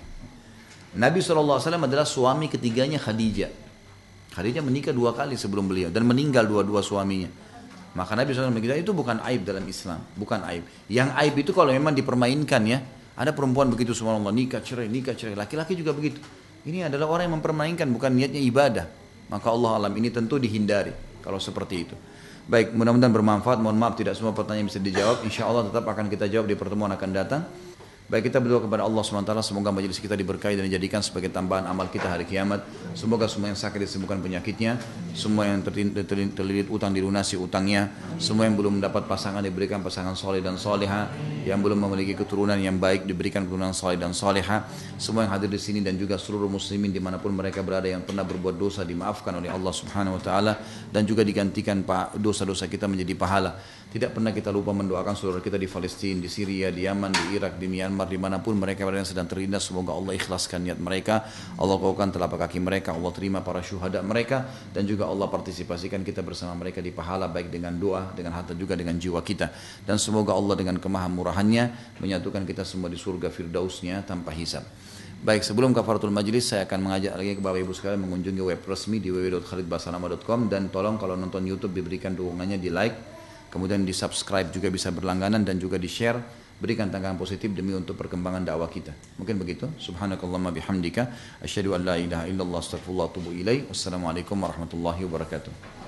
Nabi SAW adalah suami ketiganya Khadijah. Khadijah menikah 2 kali sebelum beliau dan meninggal dua-dua suaminya. Maka Nabi SAW bilang itu bukan aib dalam Islam, bukan aib. Yang aib itu kalau memang dipermainkan ya. Ada perempuan begitu subhanallah, nikah cerai, laki-laki juga begitu. Ini adalah orang yang mempermainkan, bukan niatnya ibadah. Maka Allah alam ini tentu dihindari kalau seperti itu. Baik, mudah-mudahan bermanfaat. Mohon maaf tidak semua pertanyaan bisa dijawab. Insya Allah tetap akan kita jawab di pertemuan akan datang. Baik, kita berdoa kepada Allah SWT, semoga majelis kita diberkahi dan dijadikan sebagai tambahan amal kita hari kiamat. Semoga semua yang sakit disembuhkan penyakitnya, semua yang terlilit utang dilunasi utangnya, semua yang belum mendapat pasangan diberikan pasangan soleh dan soleha, yang belum memiliki keturunan yang baik diberikan keturunan soleh dan soleha, semua yang hadir di sini dan juga seluruh muslimin dimanapun mereka berada yang pernah berbuat dosa dimaafkan oleh Allah Subhanahu Wa Taala dan juga digantikan dosa-dosa kita menjadi pahala. Tidak pernah kita lupa mendoakan saudara kita di Palestina, di Syria, di Yaman, di Irak, di Myanmar, dimanapun mereka berada yang sedang terlindas. Semoga Allah ikhlaskan niat mereka, Allah kuatkan telapak kaki mereka, Allah terima para syuhada mereka, dan juga Allah partisipasikan kita bersama mereka di pahala, baik dengan doa, dengan harta juga dengan jiwa kita. Dan semoga Allah dengan kemahamurahannya menyatukan kita semua di surga firdausnya tanpa hisab. Baik, sebelum kafaratul majlis saya akan mengajak lagi ke Bapak Ibu sekalian mengunjungi web resmi di www.khalidbasalamah.com, dan tolong kalau nonton YouTube diberikan dukungannya di like, kemudian di subscribe juga bisa berlangganan, dan juga di share, berikan tanggapan positif demi untuk perkembangan dakwah kita. Mungkin begitu. Subhanakallahumma bihamdika asyhadu an la ilaha illallah astaghfirullah wa atubu ilaik. Wassalamualaikum warahmatullahi wabarakatuh.